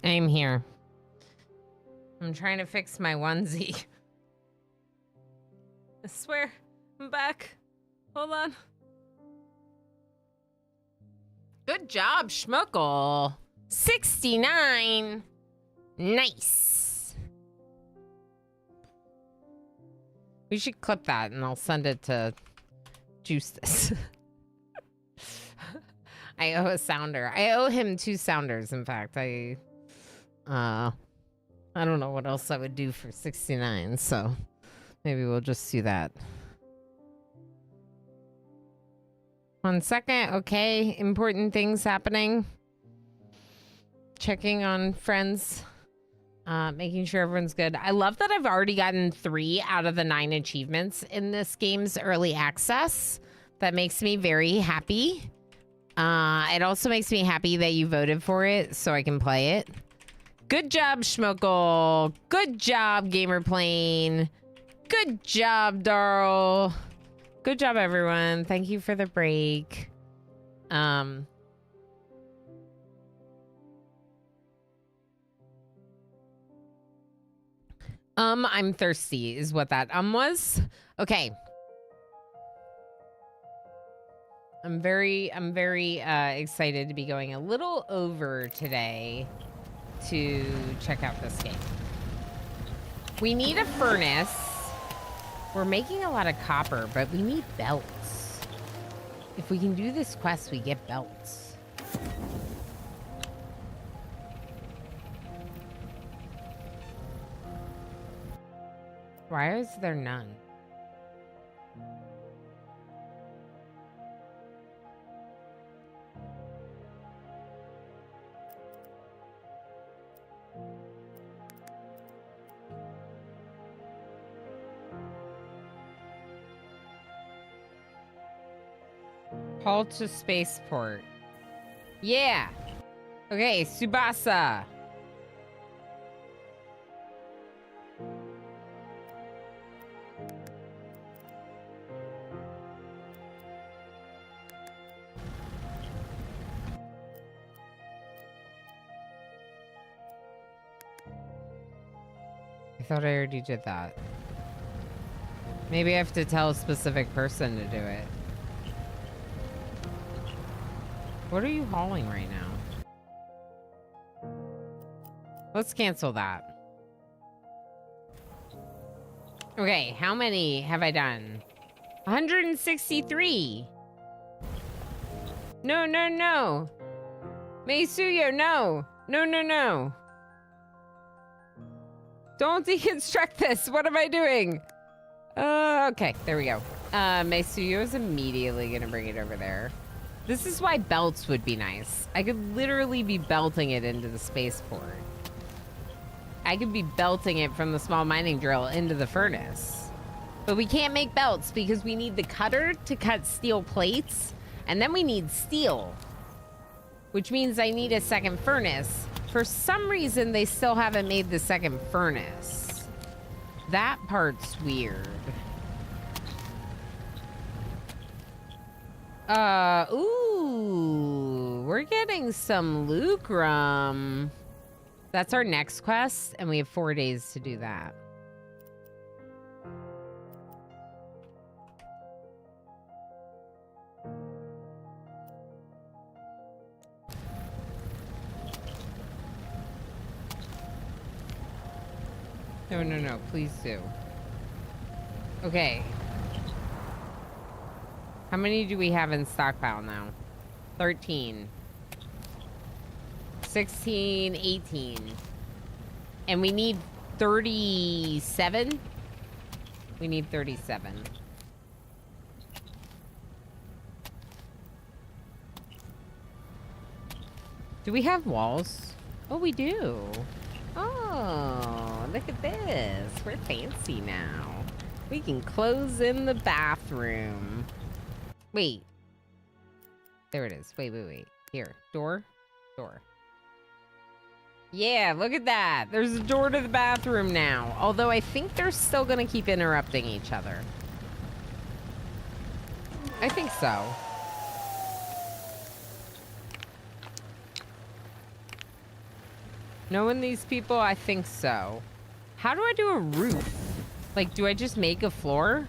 I'm here. I'm trying to fix my onesie. I swear, I'm back. Hold on. Good job, Schmuckle. 69. Nice. We should clip that and I'll send it to Juice This. I owe a sounder. I owe him 2 sounders, in fact. I don't know what else I would do for 69, so maybe we'll just do that. 1 second. Okay, important things happening. Checking on friends. Making sure everyone's good. I love that I've already gotten 3 out of the 9 achievements in this game's early access. That makes me very happy. It also makes me happy that you voted for it so I can play it. Good job, Schmuckle. Good job, Gamerplane. Good job, Darl. Good job, everyone. Thank you for the break. I'm thirsty is what that was. Okay. I'm very excited to be going a little over today to check out this game. We need a furnace. We're making a lot of copper, but we need belts. If we can do this quest, we get belts. Why is there none? Halt to spaceport. Yeah. Okay, Tsubasa. I thought I already did that. Maybe I have to tell a specific person to do it. What are you hauling right now? Let's cancel that. Okay, how many have I done? 163. No, no, no. Meisuyo, no. No, no, no. Don't deconstruct this. What am I doing? Okay, there we go. Meisuyo is immediately gonna bring it over there. This is why belts would be nice. I could literally be belting it into the spaceport. I could be belting it from the small mining drill into the furnace. But we can't make belts because we need the cutter to cut steel plates, and then we need steel, which means I need a second furnace. For some reason, they still haven't made the second furnace. That part's weird. Ooh, we're getting some lucrum. That's our next quest, and we have 4 days to do that. No, no, no, please do. Okay. How many do we have in stockpile now? 13. 16, 18. And we need 37? We need 37. Do we have walls? Oh, we do. Oh, look at this. We're fancy now. We can close in the bathroom. Wait. There it is. Wait, wait, wait. Here. Door. Door. Yeah, look at that. There's a door to the bathroom now. Although I think they're still going to keep interrupting each other. I think so. Knowing these people, I think so. How do I do a roof? Like, do I just make a floor?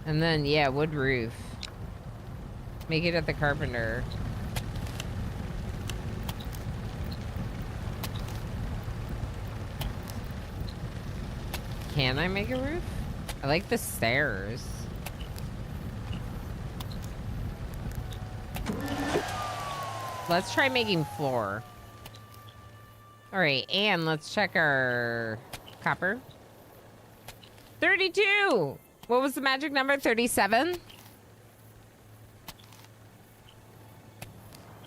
And then, yeah, wood roof. Make it at the carpenter. Can I make a roof? I like the stairs. Let's try making floor. All right, and let's check our copper. 32! What was the magic number? 37?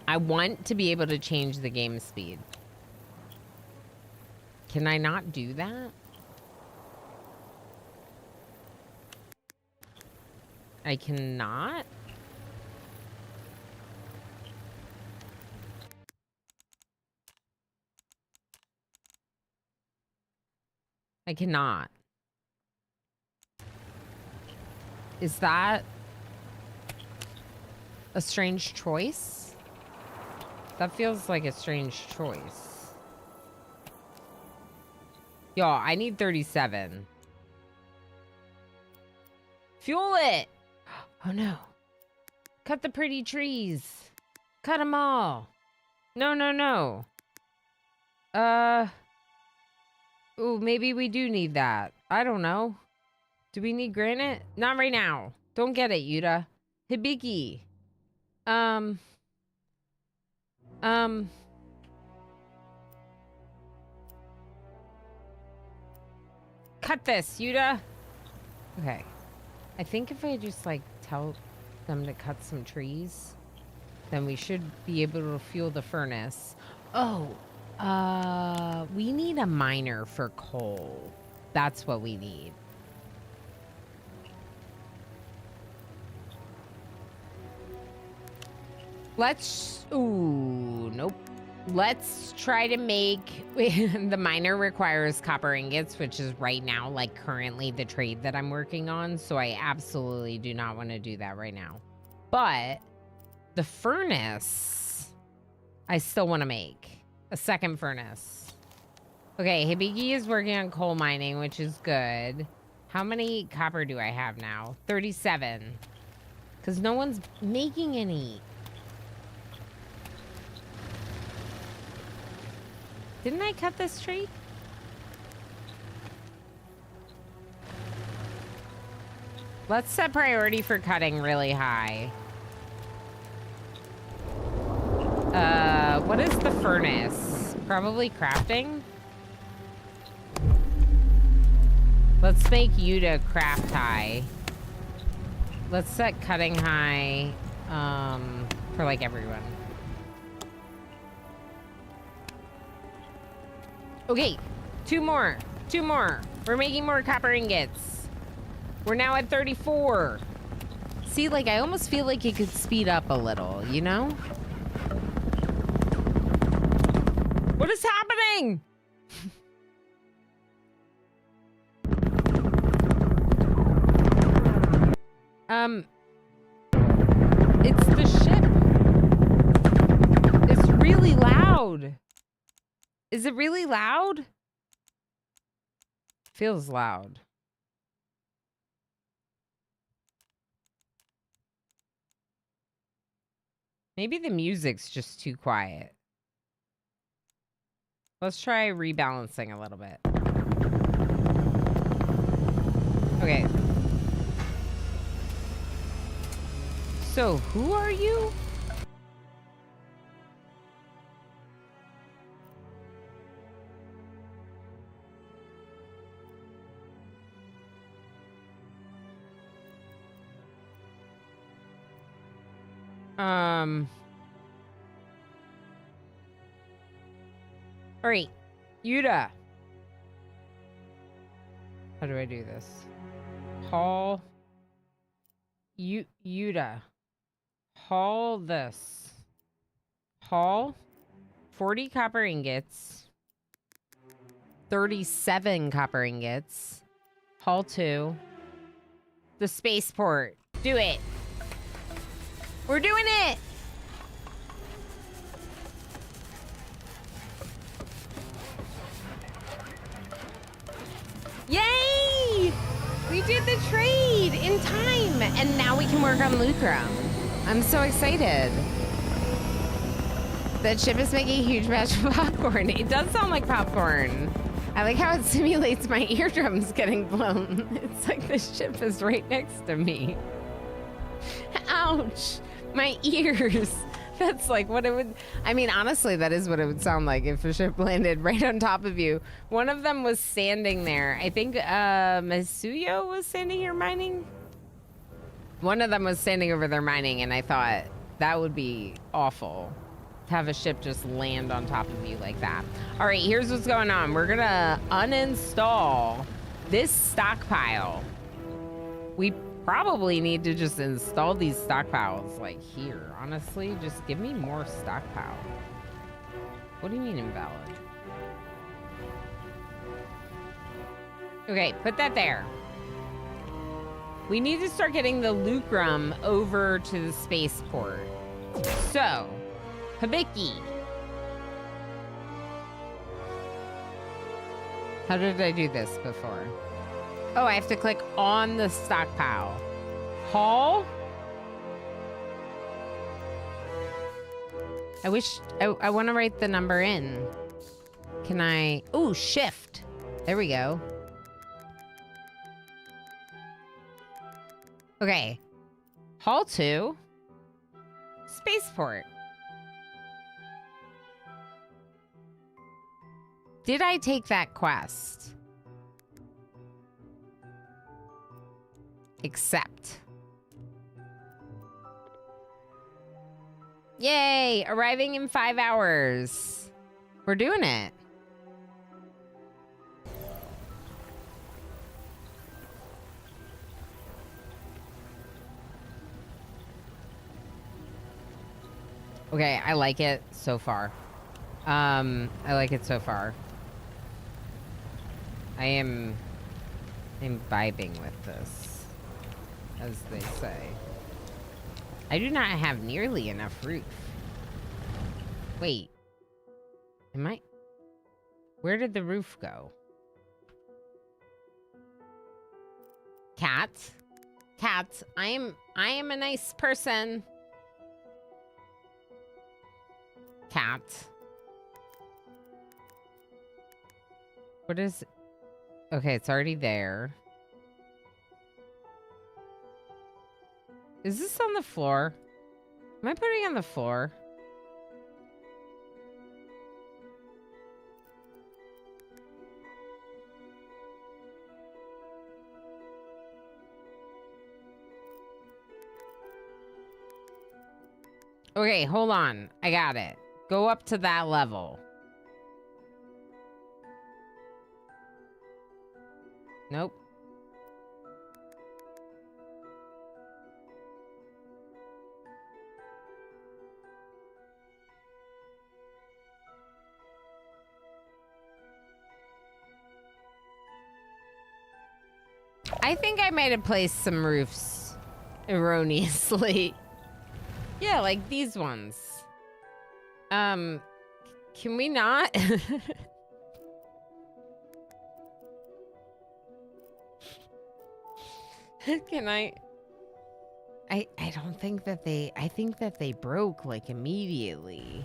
I want to be able to change the game speed. Can I not do that? I cannot? I cannot. Is that a strange choice? That feels like a strange choice. Yo, I need 37. Fuel it! Oh no. Cut the pretty trees. Cut them all. No, no, no. Ooh, maybe we do need that. I don't know. Do we need granite? Not right now. Don't get it, Yuta. Hibiki. Cut this, Yuta. Okay. I think if I just, like, tell them to cut some trees, then we should be able to fuel the furnace. Oh, we need a miner for coal. That's what we need. Let's, ooh, nope. Let's try to make, the miner requires copper ingots, which is right now, like currently the trade that I'm working on. So I absolutely do not want to do that right now. But the furnace, I still want to make a second furnace. Okay, Hibiki is working on coal mining, which is good. How many copper do I have now? 37. Because no one's making any. Didn't I cut this tree? Let's set priority for cutting really high. What is the furnace? Probably crafting? Let's make Yuta craft high. Let's set cutting high, for like everyone. Okay, two more. We're making more copper ingots. We're now at 34. See, like, I almost feel like it could speed up a little, you know? What is happening? It's the ship. It's really loud. Is it really loud? Feels loud. Maybe the music's just too quiet. Let's try rebalancing a little bit. Okay. So, who are you? All right, Yuta. How do I do this? Haul. Yuta. Haul this. Haul 40 copper ingots. 37 copper ingots. Haul 2. The spaceport. Do it. We're doing it. did the trade in time, and now we can work on Lucrum. I'm so excited. That ship is making a huge batch of popcorn. It does sound like popcorn. I like how it simulates my eardrums getting blown. It's like the ship is right next to me. Ouch, my ears. That's like what it would, I mean, honestly, that is what it would sound like if a ship landed right on top of you. One of them was standing there. I think Masuyo was standing here mining. One of them was standing over there mining, and I thought that would be awful to have a ship just land on top of you like that. All right, here's what's going on. We're gonna uninstall this stockpile. We probably need to just install these stockpiles like here. Honestly, just give me more stockpile. What do you mean invalid? Okay, put that there. We need to start getting the Lucrum over to the spaceport. So, Hibiki. How did I do this before? Oh, I have to click on the stockpile. Haul? I wish, I want to write the number in. Can I, ooh, shift. There we go. Okay. Haul to spaceport. Did I take that quest? Accept. Yay! Arriving in 5 hours. We're doing it. Okay, I like it so far. I like it so far. I'm vibing with this, as they say. I do not have nearly enough roof. Wait. Am I? Where did the roof go? Cat? Cat, I am a nice person. Cat. What is... Okay, it's already there. Is this on the floor? Am I putting it on the floor? Okay, hold on. I got it. Go up to that level. Nope. I think I might have placed some roofs erroneously. Yeah, like these ones. Can we not? Can I don't think that I think that they broke like immediately.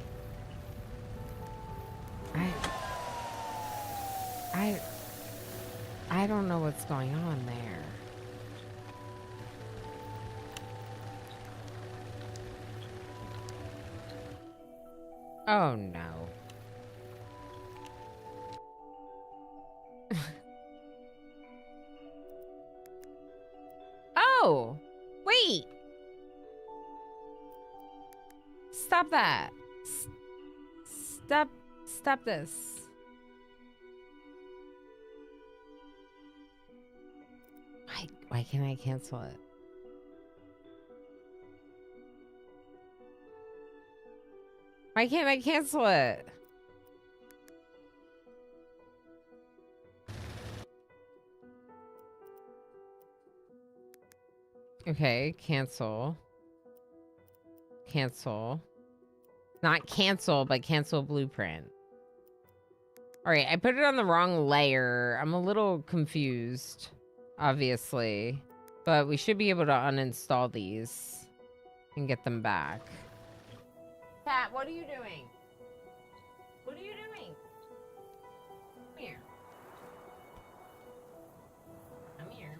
I don't know what's going on there. Oh no. Oh, wait. Stop that. Stop this. Why can't I cancel it? Why can't I cancel it? Okay, cancel. Cancel. Not cancel, but cancel blueprint. All right, I put it on the wrong layer. I'm a little confused. obviously. But we should be able to uninstall these and get them back. Pat, what are you doing? What are you doing? Come here. Come here.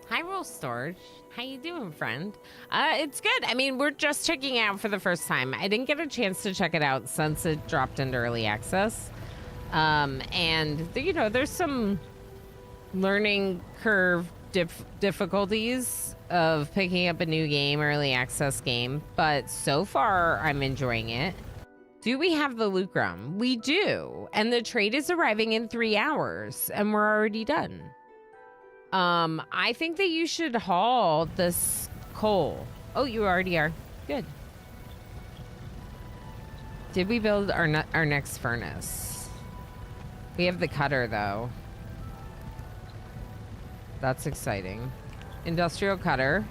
Hi, Roll Storage. How you doing, friend? It's good. I mean, we're just checking out for the first time. I didn't get a chance to check it out since it dropped into early access. And, you know, there's some learning curve difficulties of picking up a new game, early access game. But so far, I'm enjoying it. Do we have the lucrum? We do. And the trade is arriving in 3 hours. And we're already done. I think that you should haul this coal. Oh, you already are. Good. Did we build our next furnace? We have the cutter, though. That's exciting. Industrial cutter.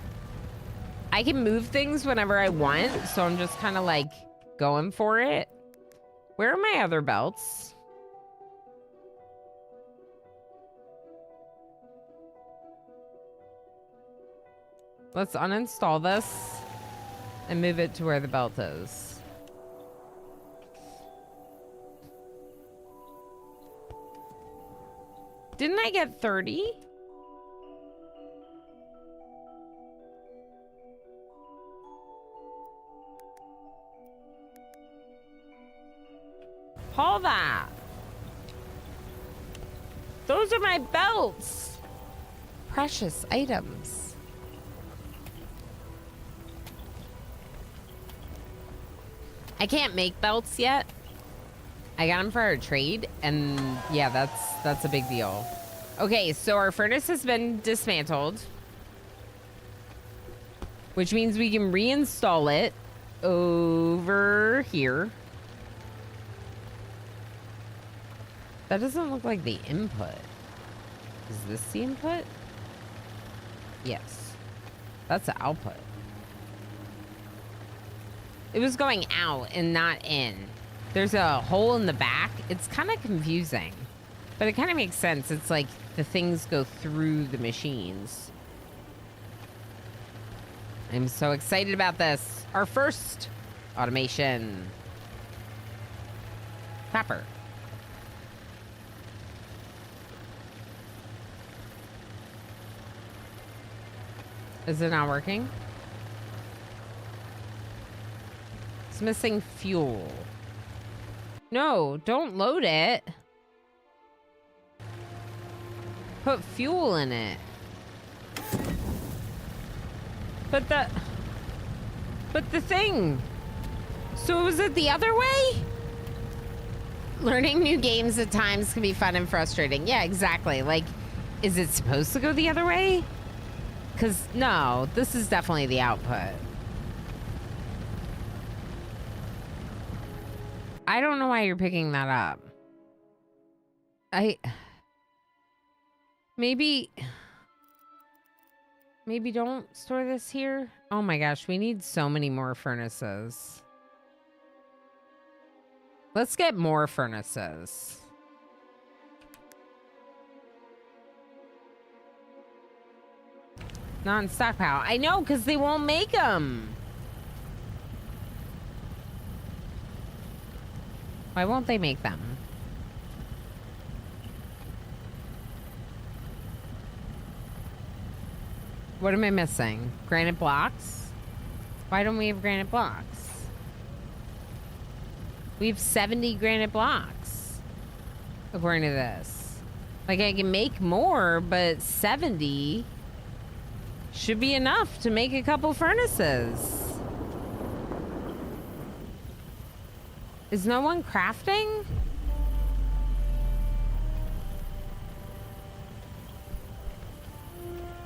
I can move things whenever I want, so I'm just kind of like going for it. Where are my other belts? Let's uninstall this and move it to where the belt is. Didn't I get 30? Haul that. Those are my belts. Precious items. I can't make belts yet. I got them for our trade, and yeah, that's a big deal. Okay, so our furnace has been dismantled, which means we can reinstall it over here. That doesn't look like the input. Is this the input? Yes. That's the output. It was going out and not in. There's a hole in the back. It's kind of confusing, but it kind of makes sense. It's like the things go through the machines. I'm so excited about this. Our first automation. Copper. Is it not working? It's missing fuel. No, don't load it. Put fuel in it. But the thing. So was it the other way? Learning new games at times can be fun and frustrating. Yeah, exactly. Like, is it supposed to go the other way? Because, no, this is definitely the output. I don't know why you're picking that up. Maybe don't store this here. Oh my gosh, we need so many more furnaces. Let's get more furnaces. Not in stockpile. I know, because they won't make them. Why won't they make them? What am I missing? Granite blocks? Why don't we have granite blocks? We have 70 granite blocks, according to this. Like, I can make more, but 70 should be enough to make a couple furnaces. Is no one crafting?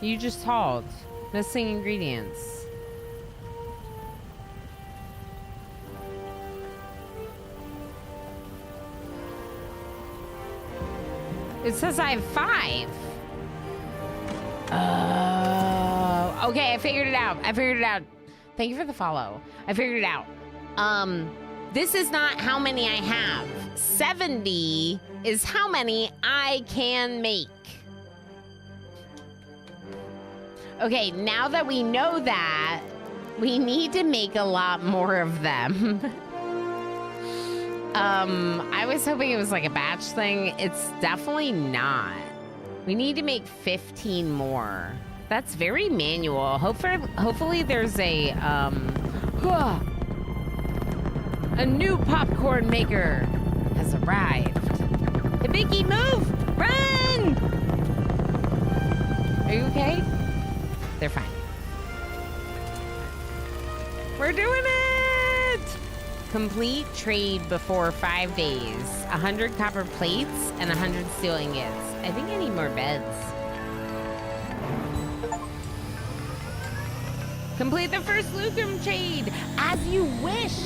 You just hauled. Missing ingredients. It says I have 5. Okay, I figured it out. Thank you for the follow. I figured it out. This is not how many I have. 70 is how many I can make. Okay, now that we know that, we need to make a lot more of them. I was hoping it was like a batch thing. It's definitely not. We need to make 15 more. That's very manual. Hopefully there's a new popcorn maker has arrived. Hibiki, move! Run! Are you okay? They're fine. We're doing it! Complete trade before 5 days. 100 copper plates and 100 steel ingots. I think I need more beds. Complete the first lucrum trade. As you wish.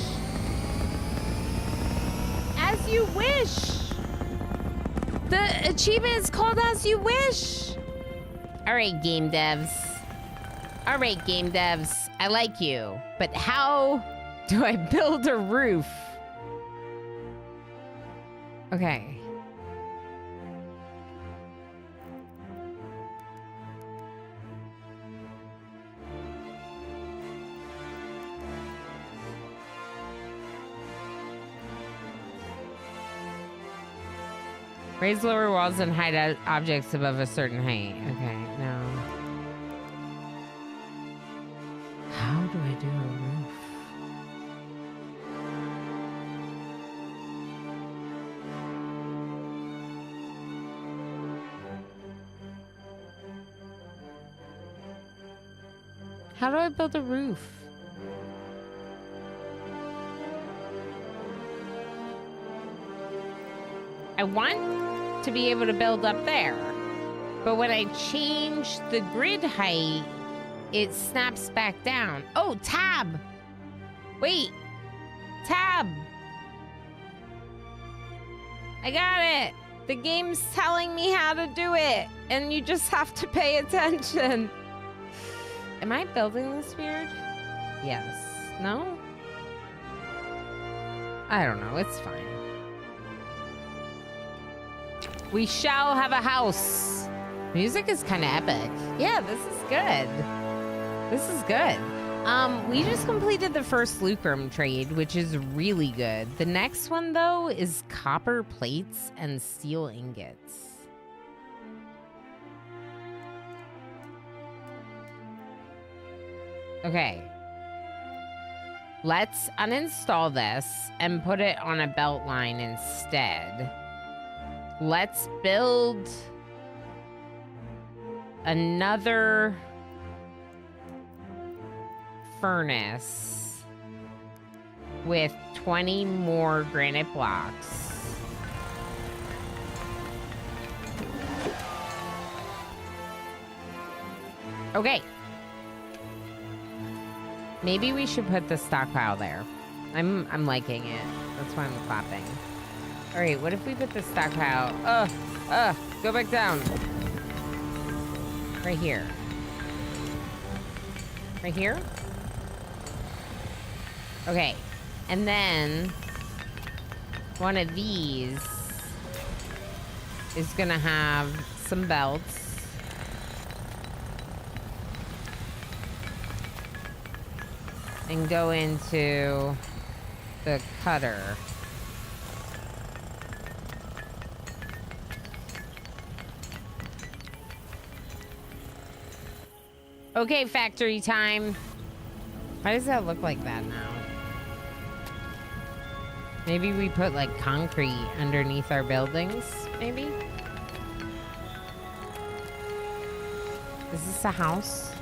As you wish. The achievement is called As You Wish. All right, game devs. All right, game devs. I like you, but how do I build a roof? Okay. Raise lower walls and hide objects above a certain height. Okay, no. How do I do a roof? How do I build a roof? I want to be able to build up there, but when I change the grid height, it snaps back down. Oh, tab! Wait, tab! I got it! The game's telling me how to do it, and you just have to pay attention. Am I building this weird? Yes. No? I don't know, it's fine. We shall have a house. Music is kind of epic. Yeah, this is good. This is good. We just completed the first lucrum trade, which is really good. The next one, though, is copper plates and steel ingots. Okay. Let's uninstall this and put it on a belt line instead. Let's build another furnace with 20 more granite blocks. Okay. Maybe we should put the stockpile there. I'm liking it. That's why I'm clapping. All right, what if we put the stockpile? Go back down. Right here. Right here? Okay. And then one of these is gonna have some belts. And go into the cutter. Okay, factory time. Why does that look like that now? Maybe we put like concrete underneath our buildings, maybe? Is this a house?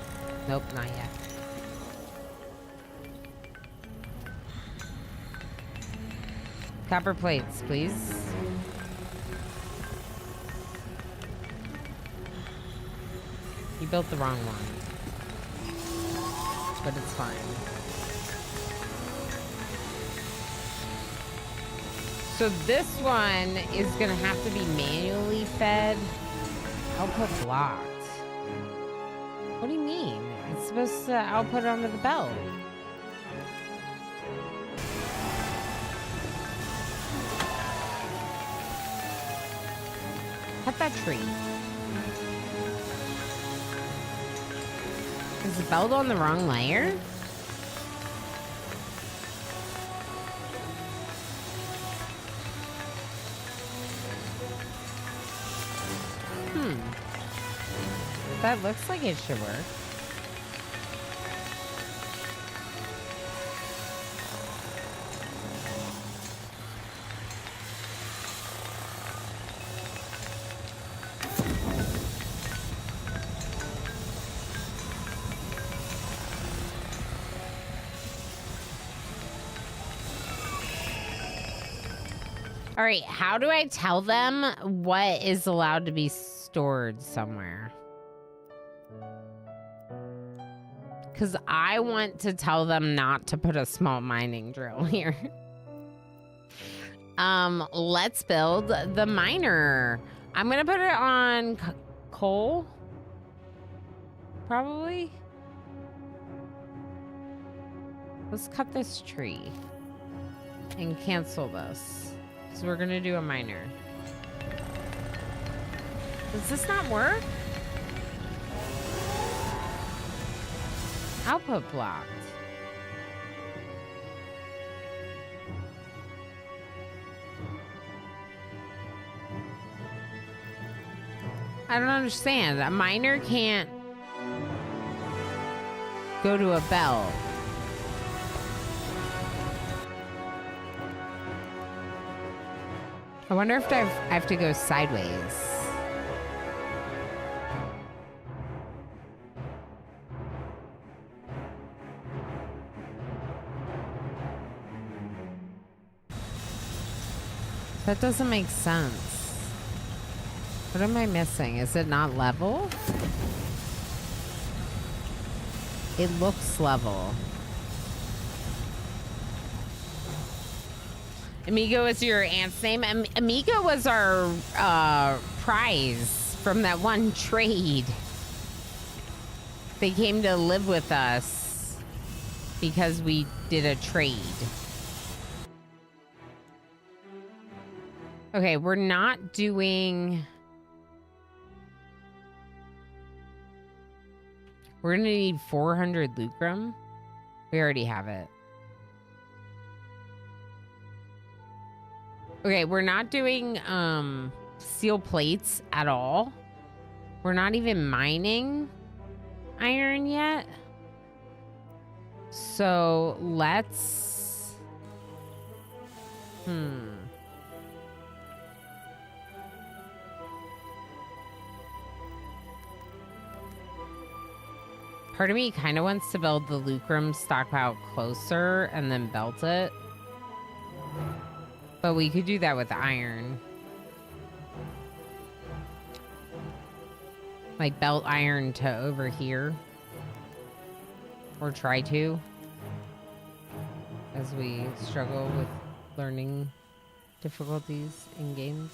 Nope, not yet. Copper plates, please. You built the wrong one. But it's fine. So this one is gonna have to be manually fed. Output blocked. What do you mean? It's supposed to output onto the belt. Cut that tree. Is the belt on the wrong layer? That looks like it should work. All right, how do I tell them what is allowed to be stored somewhere? Because I want to tell them not to put a small mining drill here. Let's build the miner. I'm going to put it on coal. Probably. Let's cut this tree and cancel this. So we're going to do a miner. Does this not work? Output blocked. I don't understand. A miner can't go to a bell. I wonder if I have to go sideways. That doesn't make sense. What am I missing? Is it not level? It looks level. Amigo is your aunt's name? Amiga was our prize from that one trade. They came to live with us because we did a trade. Okay, we're not doing... We're gonna need 400 lucrum. We already have it. Okay, we're not doing steel plates at all. We're not even mining iron yet. So let's... Part of me kind of wants to build the lucrum stockpile closer and then belt it. But we could do that with iron. Like belt iron to over here. Or try to. As we struggle with learning difficulties in games.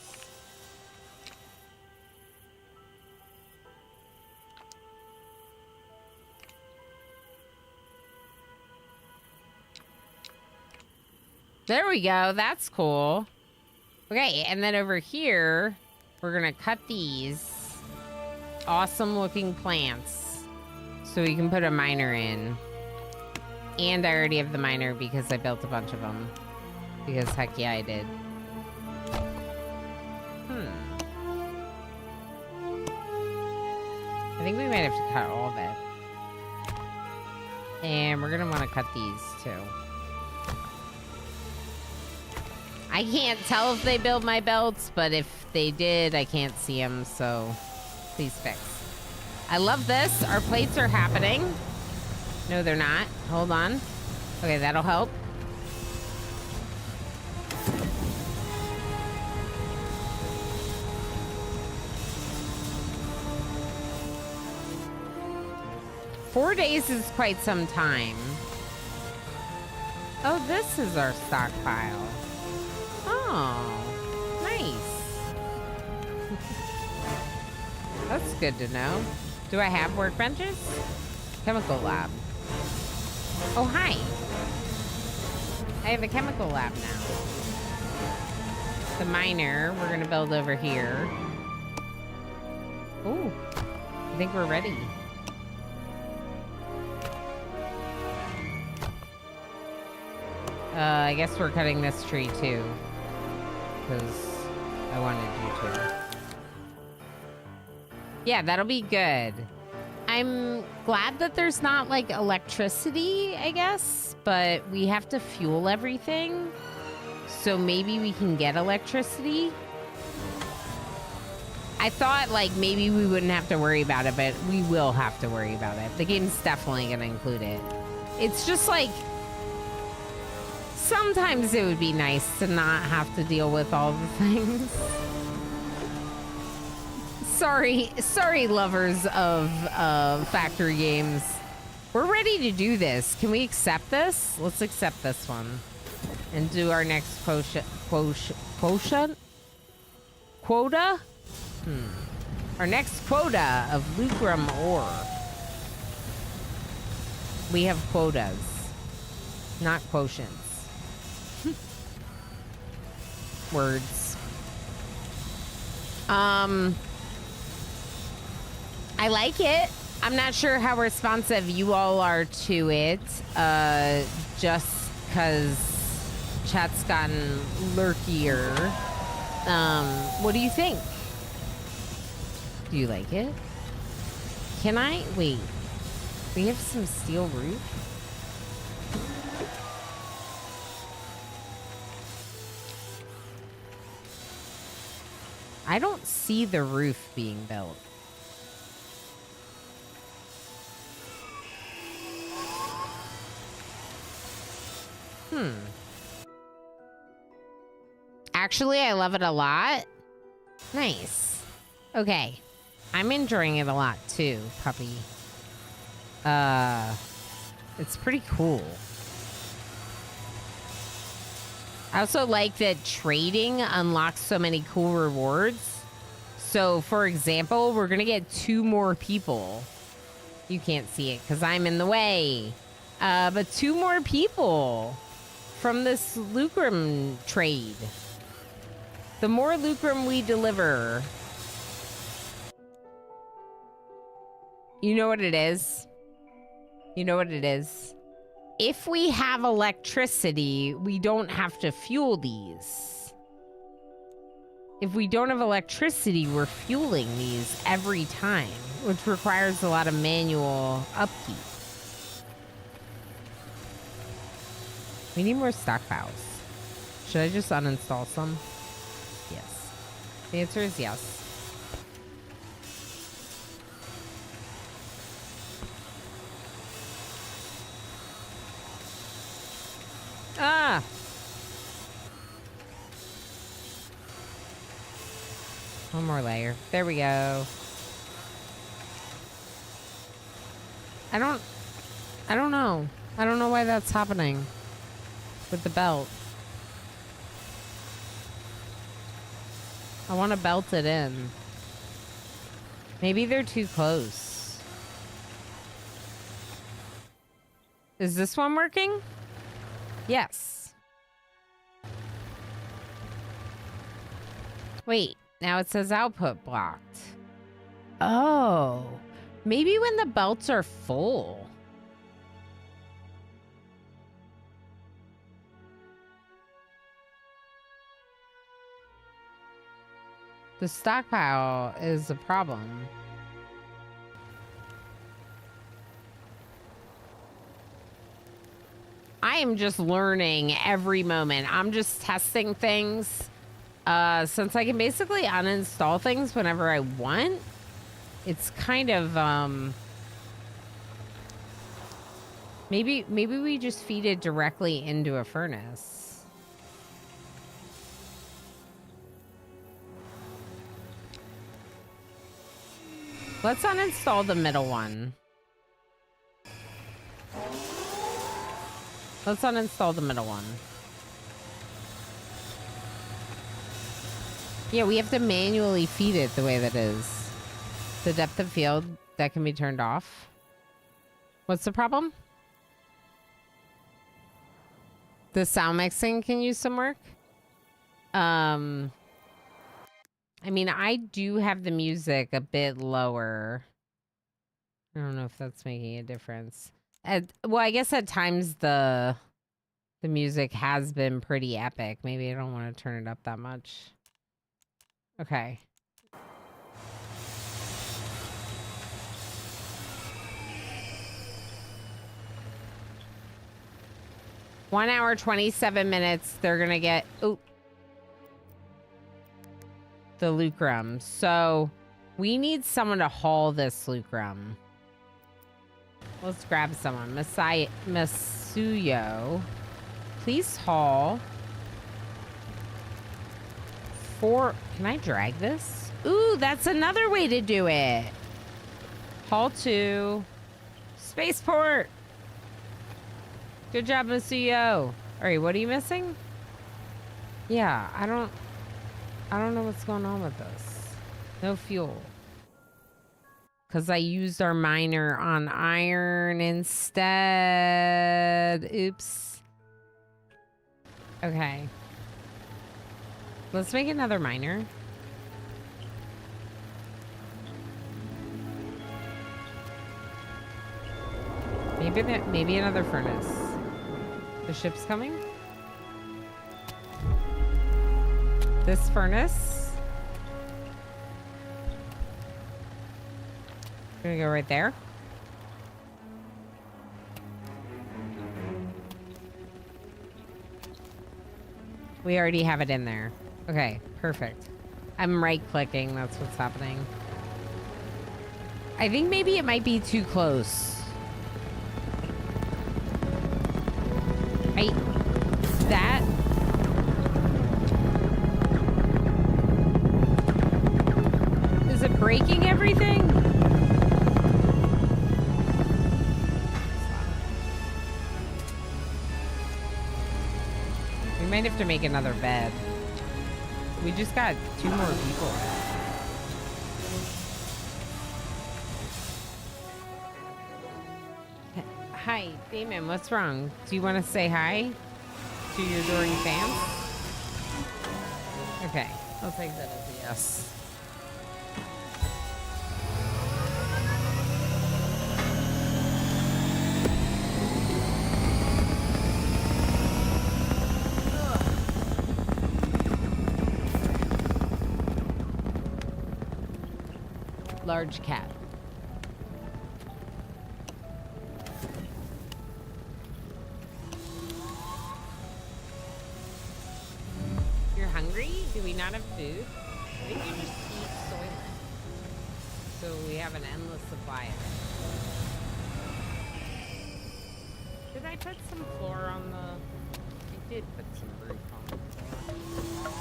There we go. That's cool. Okay, and then over here, we're going to cut these awesome looking plants so we can put a miner in. And I already have the miner because I built a bunch of them. Because heck yeah, I did. I think we might have to cut all of it. And we're going to want to cut these too. I can't tell if they build my belts, but if they did, I can't see them, so please fix. I love this. Our plates are happening. No, they're not. Hold on. Okay, that'll help. Four days is quite some time. Oh, this is our stockpile. Oh, nice. That's good to know. Do I have workbenches? Chemical lab. Oh, hi. I have a chemical lab now. The miner, we're going to build over here. Ooh, I think we're ready. I guess we're cutting this tree too, because I wanted you to. Yeah, that'll be good. I'm glad that there's not like electricity, I guess, but we have to fuel everything. So maybe we can get electricity. I thought like maybe we wouldn't have to worry about it, but we will have to worry about it. The game's definitely gonna include it. It's just like, sometimes it would be nice to not have to deal with all the things. Sorry, lovers of factory games. We're ready to do this. Can we accept this? Let's accept this one. And do our next quota? Our next quota of lucrum ore. We have quotas, not quotients. Words. I like it. I'm not sure how responsive you all are to it, just because chat's gotten lurkier. What do you think? Do you like it? Can I? Wait. We have some steel roof? I don't see the roof being built. Actually, I love it a lot. Nice. Okay. I'm enjoying it a lot too, puppy. It's pretty cool. I also like that trading unlocks so many cool rewards. So, for example, we're gonna get 2 more people. You can't see it because I'm in the way. But 2 more people from this lucrum trade. The more lucrum we deliver. You know what it is? You know what it is? If we have electricity, we don't have to fuel these. If we don't have electricity, we're fueling these every time, which requires a lot of manual upkeep. We need more stockpiles. Should I just uninstall some? Yes. The answer is yes. Ah! One more layer. There we go. I don't know. I don't know why that's happening with the belt. I want to belt it in. Maybe they're too close. Is this one working? Yes. Wait, now it says output blocked. Oh, maybe when the belts are full. The stockpile is a problem. I am just learning every moment. I'm just testing things. Since I can basically uninstall things whenever I want, it's kind of, maybe we just feed it directly into a furnace. Let's uninstall the middle one. Let's uninstall the middle one. Yeah, we have to manually feed it the way that is. The depth of field, that can be turned off. What's the problem? The sound mixing can use some work. I mean, I do have the music a bit lower. I don't know if that's making a difference. Well, I guess at times the music has been pretty epic. Maybe I don't want to turn it up that much. Okay. One hour, 27 minutes. They're going to get... Oh. The lucrum. So we need someone to haul this lucrum. Let's grab someone. Masuyo. Please haul. Can I drag this? Ooh, that's another way to do it. Haul to spaceport. Good job, Masuyo. All right, what are you missing? Yeah, I don't know what's going on with this. No fuel. Because I used our miner on iron instead. Oops. Okay. Let's make another miner. Maybe another furnace. The ship's coming? This furnace. Gonna go right there. We already have it in there. Okay, perfect. I'm right clicking, that's what's happening. I think maybe it might be too close. That. Is it breaking everything? We might have to make another bed. We just got 2 more people. Hi, Damon, what's wrong? Do you want to say hi to your adoring fans? Okay, I'll take that as a yes. Large cat. You're hungry? Do we not have food? I think you just eat soylent. So we have an endless supply of it. Did I put some floor on the... I did put some roof on the floor.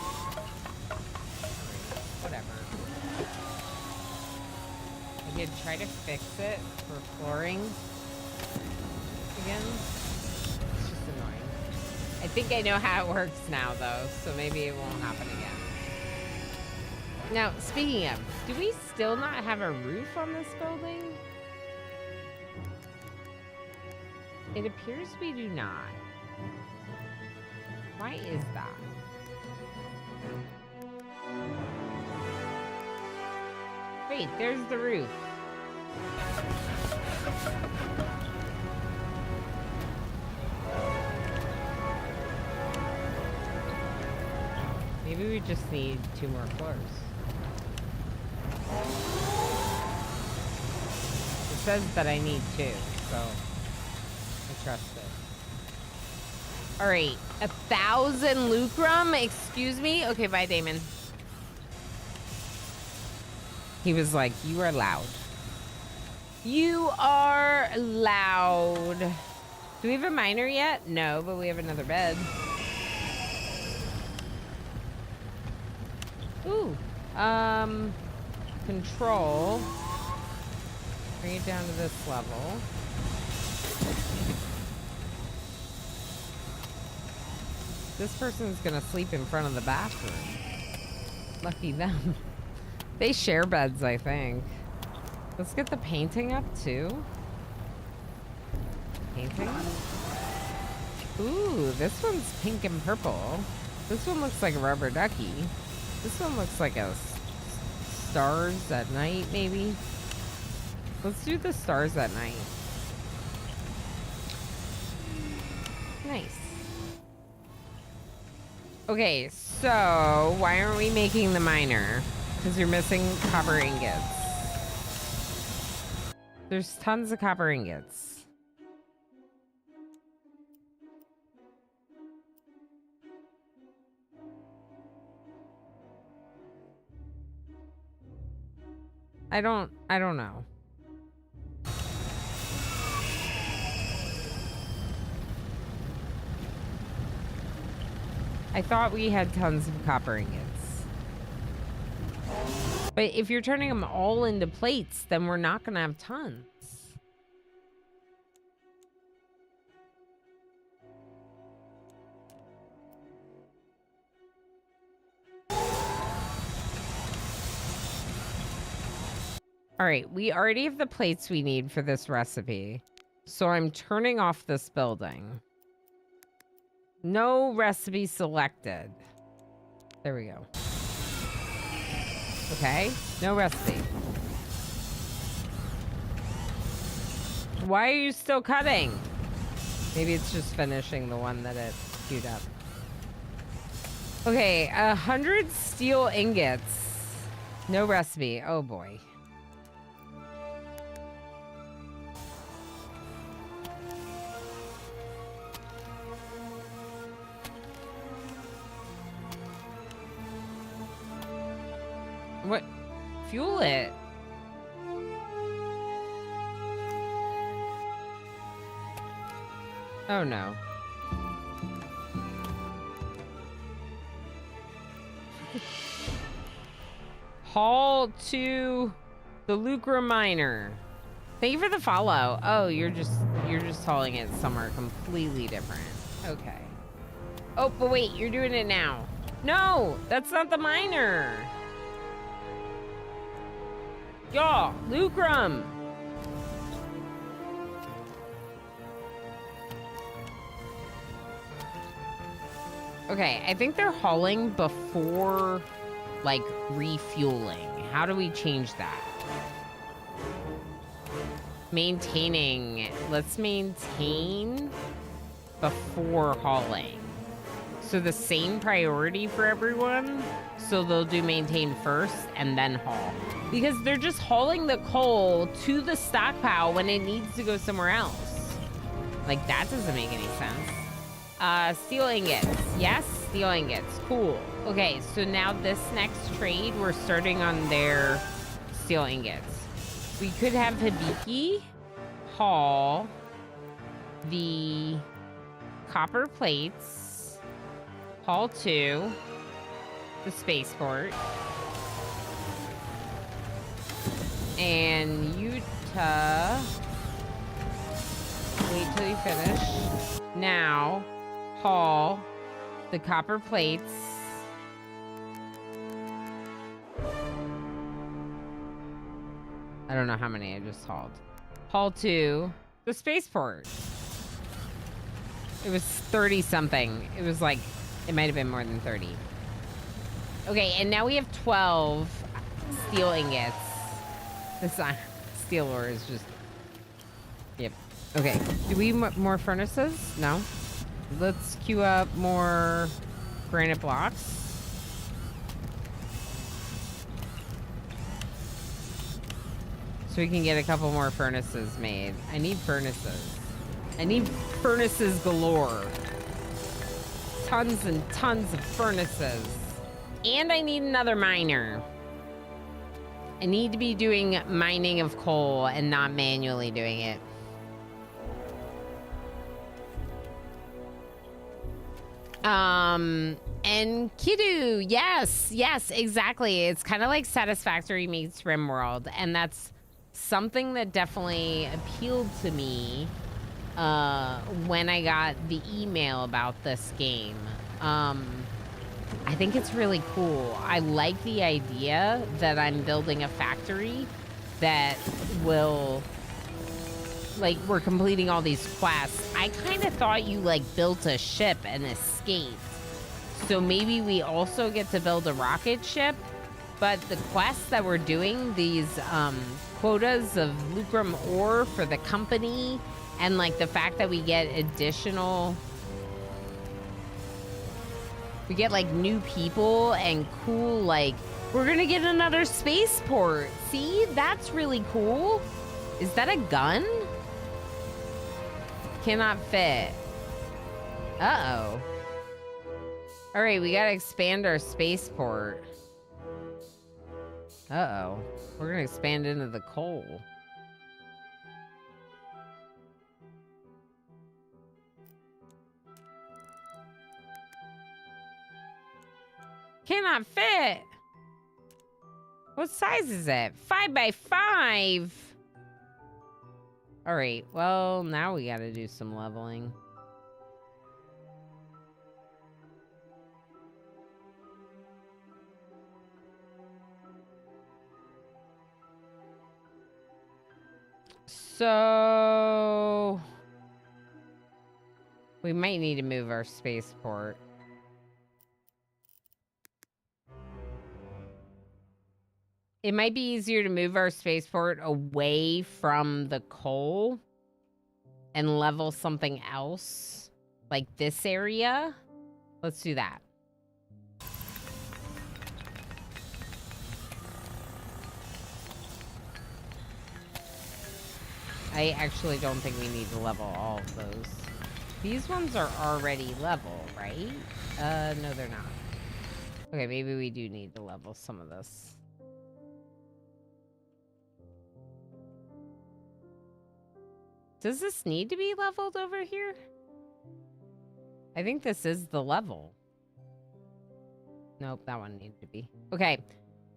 Whatever. I could try to fix it for flooring again. It's just annoying. I think I know how it works now, though, so maybe it won't happen again. Now, speaking of, do we still not have a roof on this building? It appears we do not. Why is that? Wait, there's the roof. Maybe we just need 2 more floors. It says that I need 2, so I trust it. All right, 1,000 lucrum? Excuse me? Okay, bye, Damon. He was like, you are loud. You are loud. Do we have a miner yet? No, but we have another bed. Ooh. Control. Bring it down to this level. This person's gonna sleep in front of the bathroom. Lucky them. They share beds, I think. Let's get the painting up, too. Painting? Ooh, this one's pink and purple. This one looks like a rubber ducky. This one looks like a stars at night, maybe? Let's do the stars at night. Nice. Okay, so why aren't we making the miner? Because you're missing copper ingots. There's tons of copper ingots. I don't know. I thought we had tons of copper ingots. But if you're turning them all into plates, then we're not going to have tons. All right, we already have the plates we need for this recipe. So I'm turning off this building. No recipe selected. There we go. Okay, no recipe. Why are you still cutting? Maybe it's just finishing the one that it queued up. Okay, 100 steel ingots. No recipe. Oh boy. What? Fuel it. Oh no. Haul to the Lucra Miner. Thank you for the follow. Oh, you're just hauling it somewhere completely different. Okay. Oh, but wait, you're doing it now. No, that's not the miner. Y'all, Lucrum. Okay, I think they're hauling before, like, refueling. How do we change that? Maintaining. Let's maintain before hauling. So the same priority for everyone. So they'll do maintain first and then haul. Because they're just hauling the coal to the stockpile when it needs to go somewhere else. Like, that doesn't make any sense. Steel ingots. Yes, steel ingots. Cool. Okay, so now this next trade, we're starting on their steel ingots. We could have Hibiki haul the copper plates, haul to the spaceport, and Utah, wait till you finish. Now, haul the copper plates I don't know how many I just hauled. Haul to the spaceport. It was 30 something. It was like, it might have been more than 30. Okay, and now we have 12 steel ingots. This steel ore is just, yep. Okay, do we more furnaces? No. Let's queue up more granite blocks. So we can get a couple more furnaces made. I need furnaces. I need furnaces galore. Tons and tons of furnaces. And I need another miner. I need to be doing mining of coal and not manually doing it. And Kidu, yes, exactly. It's kind of like Satisfactory meets Rimworld, and that's something that definitely appealed to me when I got the email about this game. I think it's really cool. I like the idea that I'm building a factory that will, like, we're completing all these quests. I kind of thought you, like, built a ship and escaped. So maybe we also get to build a rocket ship But the quests that we're doing, these quotas of lucrum ore for the company, and like the fact that we get additional, we get like new people and cool, like we're gonna get another spaceport. See, that's really cool. Is that a gun? Cannot fit. Uh-oh. All right, we gotta expand our spaceport. Uh-oh. We're gonna expand into the coal. Cannot fit. What size is it? 5 by 5. All right, well, now we gotta do some leveling. So we might need to move our spaceport. It might be easier to move our spaceport away from the coal and level something else, like this area. Let's do that. I actually don't think we need to level all of those. These ones are already level, right? No, they're not. Okay, maybe we do need to level some of this. Does this need to be leveled over here? I think this is the level. Nope, that one needed to be. Okay.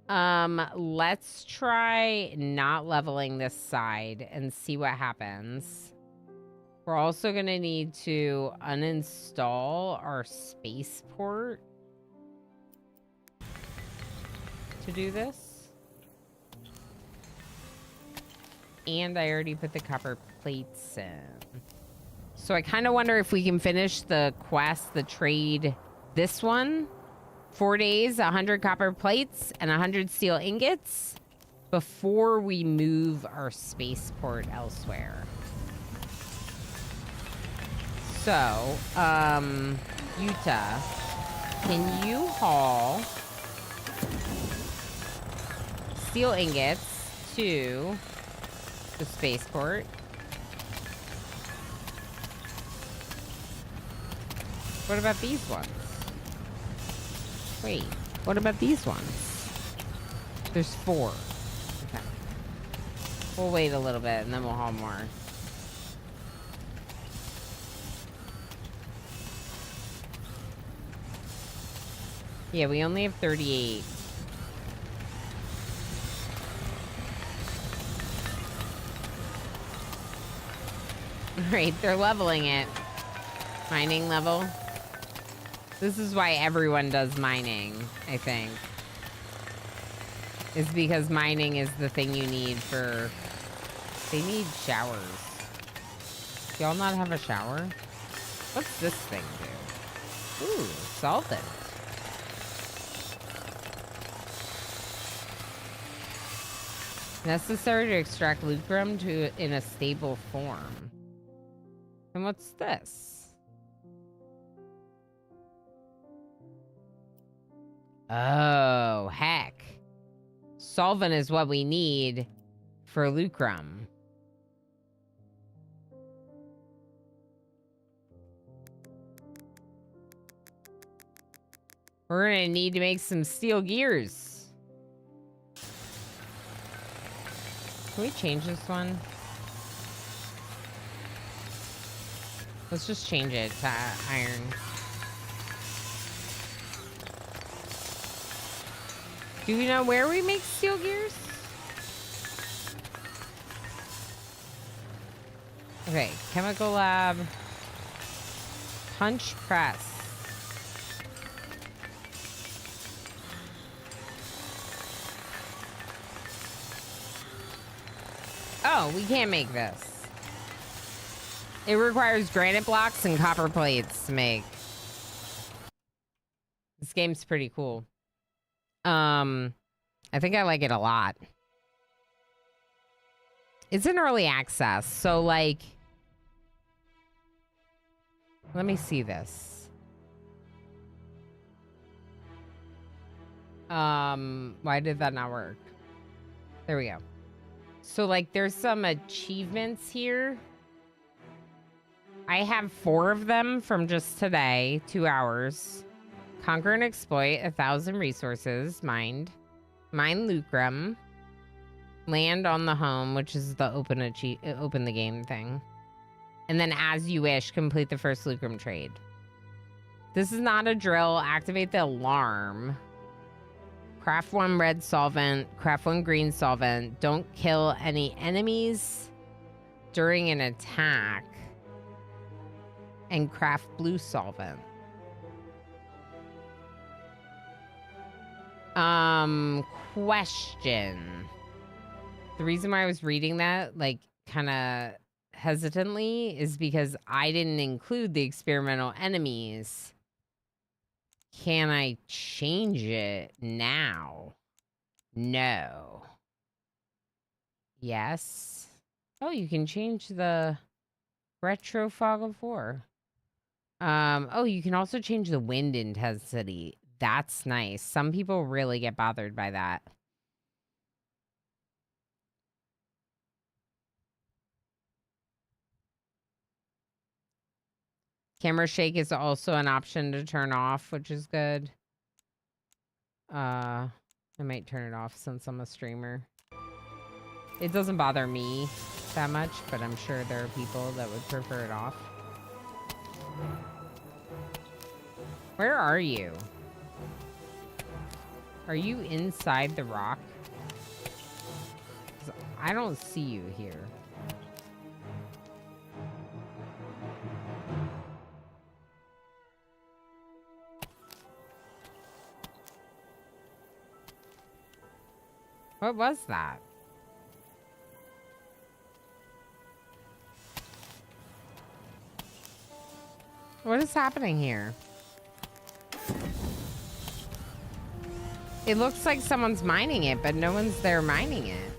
Let's try not leveling this side and see what happens. We're also gonna need to uninstall our spaceport to do this. And I already put the copper plates in. So I kind of wonder if we can finish the quest, the trade, this one. 4 days, 100 copper plates, and 100 steel ingots before we move our spaceport elsewhere. So, Utah, can you haul steel ingots to the spaceport? What about these ones? Wait, what about these ones? There's 4. Okay. We'll wait a little bit and then we'll haul more. Yeah, we only have 38. Alright, they're leveling it. Mining level. This is why everyone does mining, I think. Is because mining is the thing you need for... They need showers. Do y'all not have a shower? What's this thing do? Ooh, solvent. Necessary to extract lucrum in a stable form. And what's this? Oh, heck. Solvent is what we need for lucrum. We're gonna need to make some steel gears. Can we change this one? Let's just change it to iron. Do we know where we make steel gears? Okay, chemical lab. Punch press. Oh, we can't make this. It requires granite blocks and copper plates to make. This game's pretty cool. I think I like it a lot. It's in early access, so like, let me see this. Why did that not work? There we go. So like, there's some achievements here. I have 4 of them from just today, 2 hours. Conquer and exploit 1,000 resources mined. Mine lucrum. Land on the home, which is the open the game thing. And then as you wish, complete the first lucrum trade. This is not a drill. Activate the alarm. Craft 1 red solvent. Craft 1 green solvent. Don't kill any enemies during an attack. And craft blue solvent. Question. The reason why I was reading that, like, kind of hesitantly is because I didn't include the experimental enemies. Can I change it now? No. Yes. Oh, you can change the retro fog of war. Oh, you can also change the wind intensity. That's nice. Some people really get bothered by that. Camera shake is also an option to turn off, which is good. I might turn it off since I'm a streamer. It doesn't bother me that much, but I'm sure there are people that would prefer it off. Where are you? Are you inside the rock? 'Cause I don't see you here. What was that? What is happening here? It looks like someone's mining it, but no one's there mining it.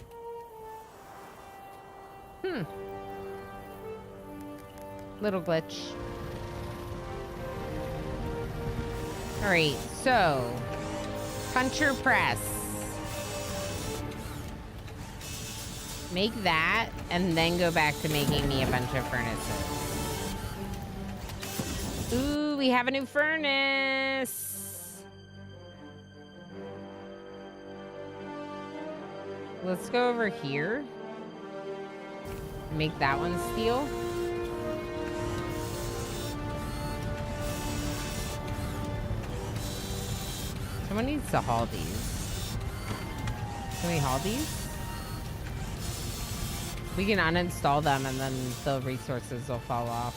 Little glitch. All right, so puncher press. Make that, and then go back to making me a bunch of furnaces. Ooh, we have a new furnace. Let's go over here. Make that one steel. Someone needs to haul these. Can we haul these? We can uninstall them and then the resources will fall off.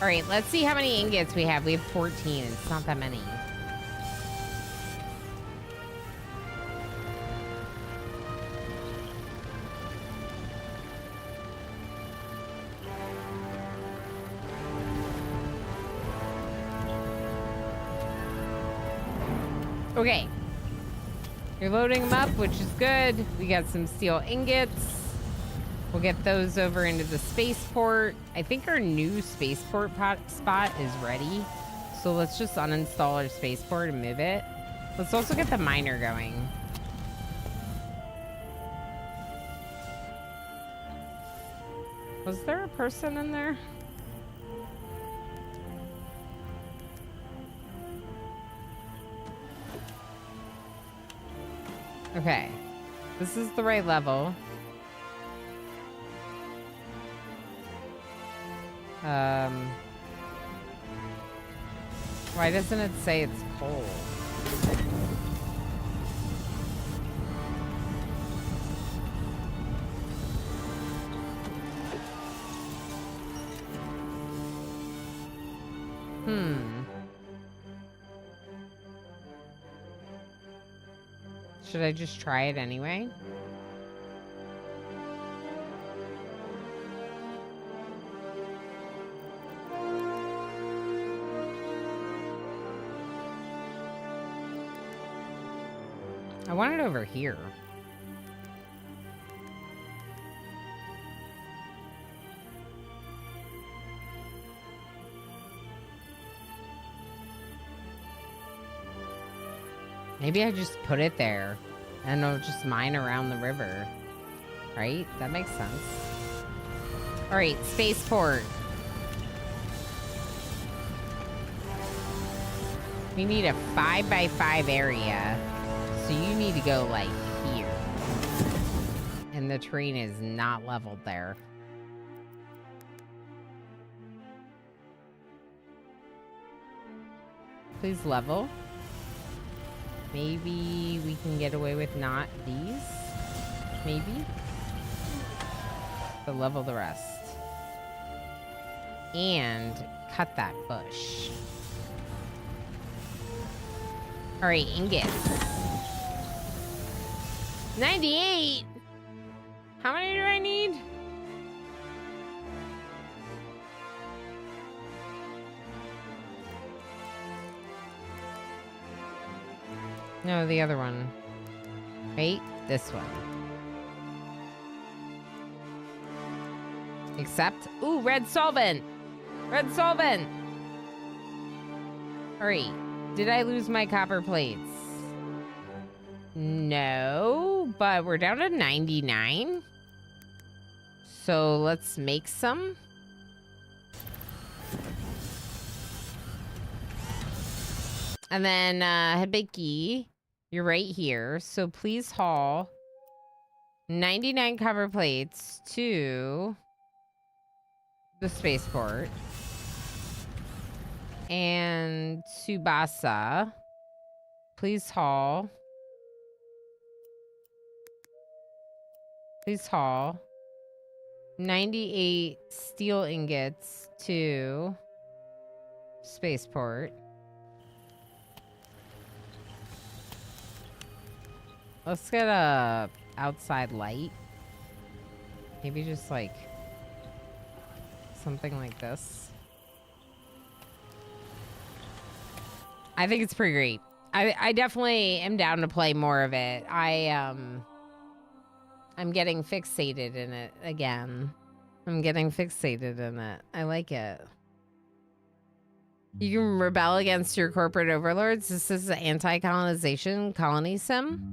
All right, let's see how many ingots we have. We have 14. It's not that many. Okay. You're loading them up, which is good. We got some steel ingots. We'll get those over into the spaceport. I think our new spaceport spot is ready. So let's just uninstall our spaceport and move it. Let's also get the miner going. Was there a person in there? Okay. This is the right level. Why doesn't it say it's cold? Should I just try it anyway? I want it over here. Maybe I just put it there and it'll just mine around the river. Right? That makes sense. All right, spaceport. We need a 5x5 area. So you need to go like here. And the terrain is not leveled there. Please level. Maybe we can get away with not these. Maybe. So level the rest. And cut that bush. All right, ingots. 98? How many do I need? No, the other one. Wait, this one. Except, ooh, red solvent. Red solvent. All right. Did I lose my copper plates? No, but we're down to 99. So let's make some. And then, Hibiki, you're right here. So please haul 99 copper plates to the spaceport. And Tsubasa, please haul 98 steel ingots to spaceport. Let's get a outside light. Maybe just like something like this. I think it's pretty great. I definitely am down to play more of it. I'm getting fixated in it again. I'm getting fixated in it. I like it. You can rebel against your corporate overlords. This is an anti-colonization colony sim.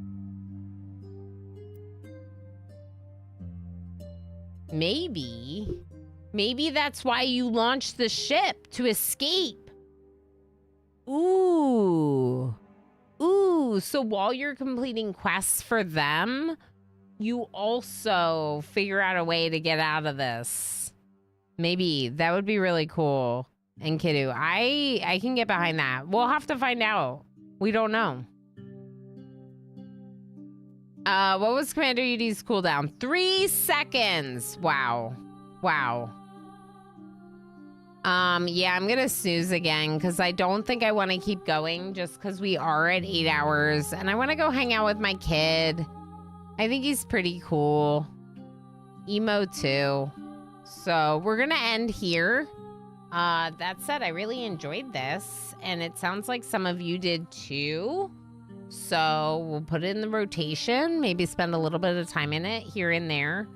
Maybe that's why you launched the ship, to escape. Ooh. So while you're completing quests for them, you also figure out a way to get out of this. Maybe that would be really cool. And Kiddo, I can get behind that. We'll have to find out. We don't know. What was Commander UD's cooldown? 3 seconds. Wow. Yeah, I'm gonna snooze again because I don't think I want to keep going just because we are at 8 hours and I want to go hang out with my kid. I think he's pretty cool. Emo too. So we're gonna end here. That said, I really enjoyed this and it sounds like some of you did too. So we'll put it in the rotation, maybe spend a little bit of time in it here and there.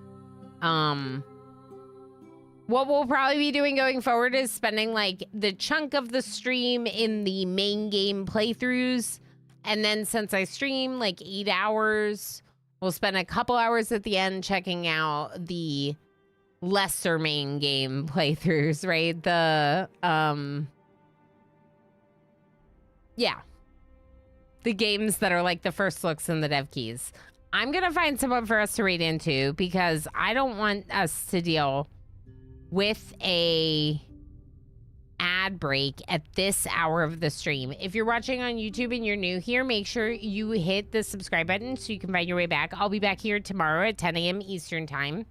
What we'll probably be doing going forward is spending like the chunk of the stream in the main game playthroughs. And then since I stream like 8 hours, we'll spend a couple hours at the end checking out the lesser main game playthroughs, right? The games that are like the first looks in the dev keys. I'm going to find someone for us to raid into because I don't want us to deal with a ad break at this hour of the stream. If you're watching on YouTube and you're new here, make sure you hit the subscribe button so you can find your way back. I'll be back here tomorrow at 10 a.m. Eastern time.